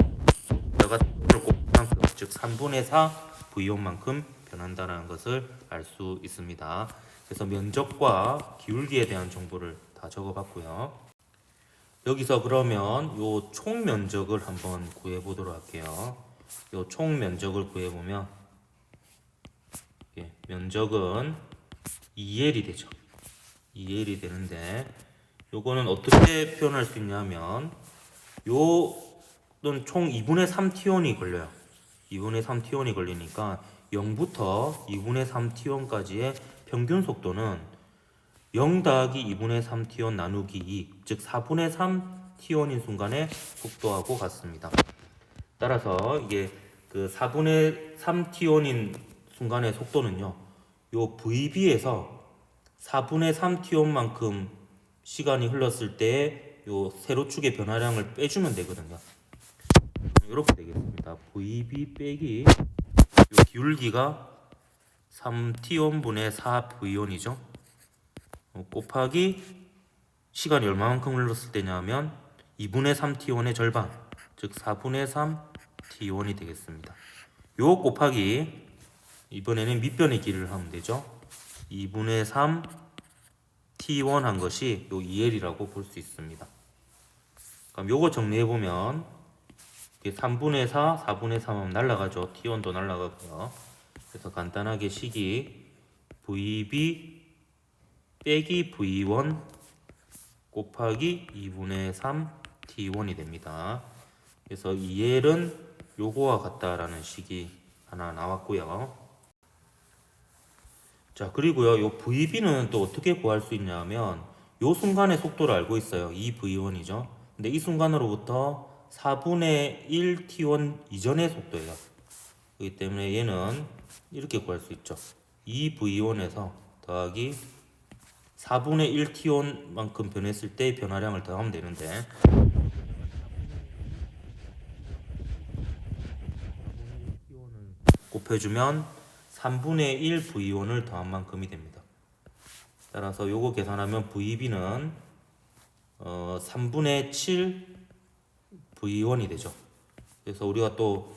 내가 T1을 곱한 만큼 즉 3분의 4 V1만큼 변한다는 것을 알 수 있습니다. 그래서 면적과 기울기에 대한 정보를 다 적어봤고요. 여기서 그러면 요 총 면적을 한번 구해 보도록 할게요. 요 총 면적을 구해 보면 면적은 2L이 되죠. 2L이 되는데 요거는 어떻게 표현할 수 있냐면 요는 총 2분의 3 T1이 걸려요. 2분의 3 T1이 걸리니까 0부터 2분의 3 T1까지의 평균 속도는 0 더하기 2분의 3 T1 나누기 2, 즉 4분의 3 T1인 순간의 속도하고 같습니다. 따라서 이게 그 4분의 3 T1인 순간의 속도는요, 요 VB에서 4분의 3 T1만큼 시간이 흘렀을 때 요 세로축의 변화량을 빼주면 되거든요. 이렇게 되겠습니다. VB 빼기 요 기울기가 3T1분의 4V1이죠. 곱하기 시간이 얼마만큼 흘렀을 때냐면 2분의 3 T1의 절반, 즉 4분의 3 T1이 되겠습니다. 요 곱하기 이번에는 밑변의 길이를 하면 되죠. 2분의 3 T1 한 것이 요 2L이라고 볼 수 있습니다. 그럼 요거 정리해 보면 3분의 4, 4분의 3 하면 날라가죠. T1도 날라가고요. 그래서 간단하게 식이 VB 빼기 V1 곱하기 2분의 3 T1이 됩니다. 그래서 2L은 요거와 같다라는 식이 하나 나왔고요. 자, 그리고요, 요 VB는 또 어떻게 구할 수 있냐면 요 순간의 속도를 알고 있어요. 이 V1이죠. 근데 이 순간으로부터 4분의 1 T1 이전의 속도예요. 그렇기 때문에 얘는 이렇게 구할 수 있죠. 이 V1에서 더하기 4분의 1 T1만큼 변했을 때 변화량을 더하면 되는데 곱해주면 3분의 1 V1을 더한 만큼이 됩니다. 따라서 요거 계산하면 VB는 3분의 7 V1이 되죠. 그래서 우리가 또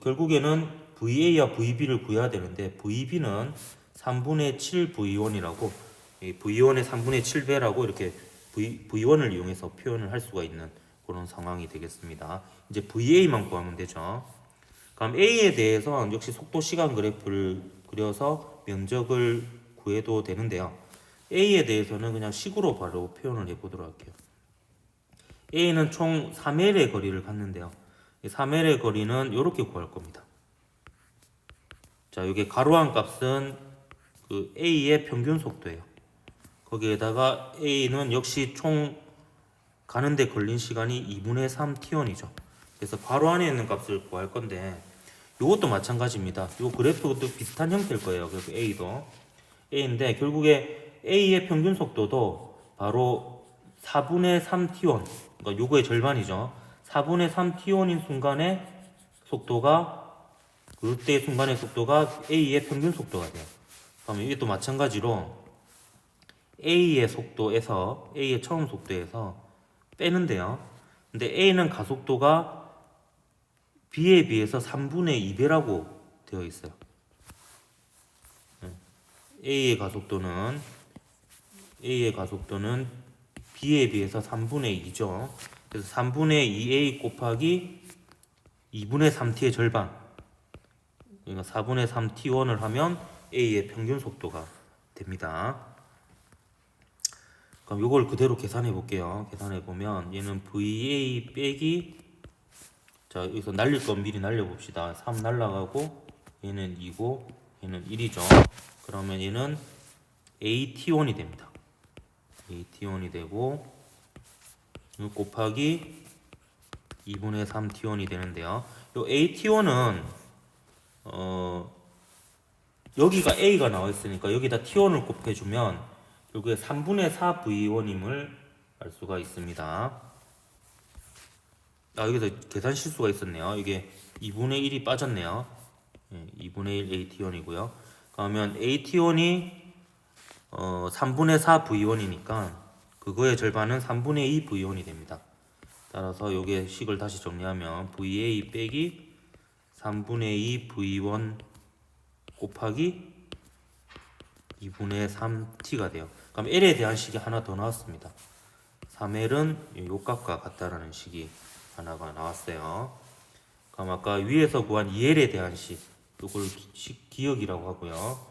결국에는 VA와 VB를 구해야 되는데 VB는 3분의 7 V1이라고 V1의 3분의 7배라고 이렇게 V1을 이용해서 표현을 할 수가 있는 그런 상황이 되겠습니다. 이제 VA만 구하면 되죠. 그럼 A에 대해서 역시 속도 시간 그래프를 그려서 면적을 구해도 되는데요. A에 대해서는 그냥 식으로 바로 표현을 해보도록 할게요. A는 총 3L의 거리를 갖는데요. 3L의 거리는 이렇게 구할 겁니다. 자, 이게 가로한 값은 그 A의 평균 속도예요. 거기에다가 A는 역시 총 가는데 걸린 시간이 2분의 3 T1이죠. 그래서 괄호 안에 있는 값을 구할 건데 이것도 마찬가지입니다. 이 그래프도 비슷한 형태일 거예요. 그래서 A인데 결국에 A의 평균 속도도 바로 4분의 3 T1, 그러니까 요거의 절반이죠. 4분의 3 T1인 순간의 속도가 그때 순간의 속도가 A의 평균 속도가 돼요. 그러면 이게 또 마찬가지로 A의 속도에서 A의 처음 속도에서 빼는데요. 근데 A는 가속도가 B에 비해서 3분의 2배라고 되어 있어요. A의 가속도는 B에 비해서 3분의 2죠. 그래서 3분의 2A 곱하기 2분의 3T의 절반, 그러니까 4분의 3T1을 하면 A의 평균 속도가 됩니다. 그럼 이걸 그대로 계산해 볼게요. 계산해 보면 얘는 VA 빼기 자, 여기서 날릴 건 미리 날려봅시다. 3 날라가고 얘는 2고 얘는 1이죠. 그러면 얘는 AT1이 됩니다. AT1이 되고 이거 곱하기 2분의 3 T1이 되는데요. 요 AT1은 여기가 A가 나와 있으니까 여기다 T1을 곱해주면 결국에 3분의 4 V1임을 알 수가 있습니다. 여기서 계산 실수가 있었네요. 이게 2분의 1이 빠졌네요. 2분의 1 AT1이고요. 그러면 AT1이 3분의 4 V1이니까 그거의 절반은 3분의 2 V1이 됩니다. 따라서 요게 식을 다시 정리하면 VA 빼기 3분의 2 V1 곱하기 2분의 3T가 돼요. 그럼 L에 대한 식이 하나 더 나왔습니다. 3L은 요 값과 같다라는 식이 하나가 나왔어요. 그럼 아까 위에서 구한 2L에 대한 식, 요걸 기억이라고 하고요.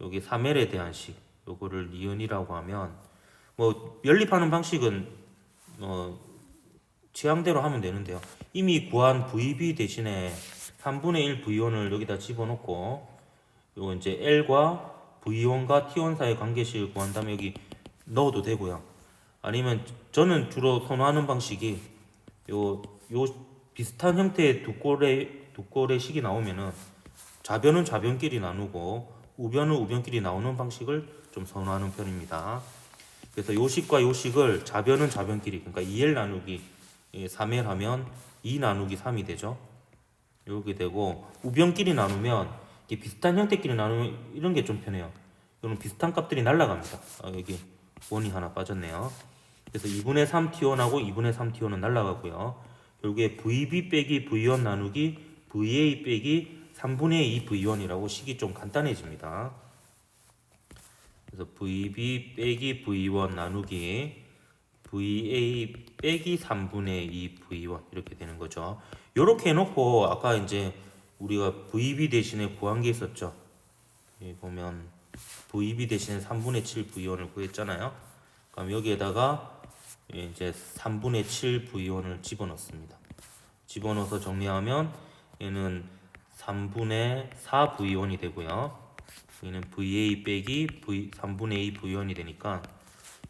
여기 3L에 대한 식, 요거를 니은이라고 하면 뭐 연립하는 방식은 취향대로 하면 되는데요. 이미 구한 VB 대신에 3분의 1 V1을 여기다 집어넣고 요 이제 L과 V1과 T1 사이의 관계식을 구한 다음에 여기 넣어도 되고요. 아니면 저는 주로 선호하는 방식이 요 비슷한 형태의 두 꼴의 식이 나오면은 좌변은 좌변끼리 나누고 우변은 우변끼리 나오는 방식을 좀 선호하는 편입니다. 그래서 요 식과 요 식을 좌변은 좌변끼리, 그러니까 2L 나누기 3L 하면 2 나누기 3이 되죠. 이렇게 되고 우변끼리 나누면 이게 비슷한 형태끼리 나누면 이런 게 좀 편해요. 이거는 비슷한 값들이 날라갑니다. 여기 원이 하나 빠졌네요. 그래서 2분의 3 T1하고 2분의 3 T1은 날라가고요. 결국에 VB 빼기 V1 나누기 VA 빼기 3분의 2 V1이라고 식이 좀 간단해집니다. 그래서 VB 빼기 V1 나누기 VA 빼기 3분의 2 V1 이렇게 되는 거죠. 이렇게 해놓고 아까 이제 우리가 VB 대신에 구한 게 있었죠. 여기 보면 VB 대신에 3분의 7 V1을 구했잖아요. 그럼 여기에다가 이제 3분의 7 V1을 집어넣습니다. 집어넣어서 정리하면 얘는 3분의 4 V1이 되고요. 얘는 VA 빼기 3분의 2 V1이 되니까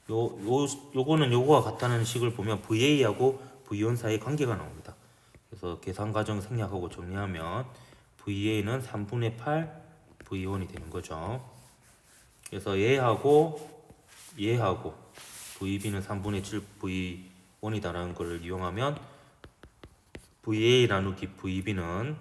요거는 요거와 같다는 식을 보면 VA하고 V1 사이의 관계가 나옵니다. 그래서 계산 과정 생략하고 정리하면 VA는 3분의 8 V1이 되는 거죠. 그래서 얘하고 VB는 3분의 7 V1이다라는 걸 이용하면 VA 나누기 VB는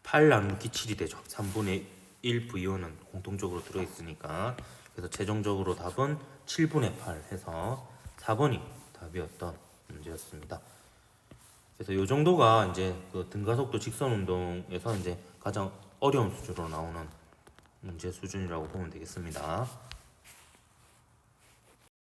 8 나누기 7이 되죠. 3분의 1 V1은 공통적으로 들어있으니까. 그래서 최종적으로 답은 7분의 8 해서 4번이 답이었던 문제였습니다. 그래서 이 정도가 이제 그 등가속도 직선 운동에서 이제 가장 어려운 수준으로 나오는 문제 수준이라고 보면 되겠습니다.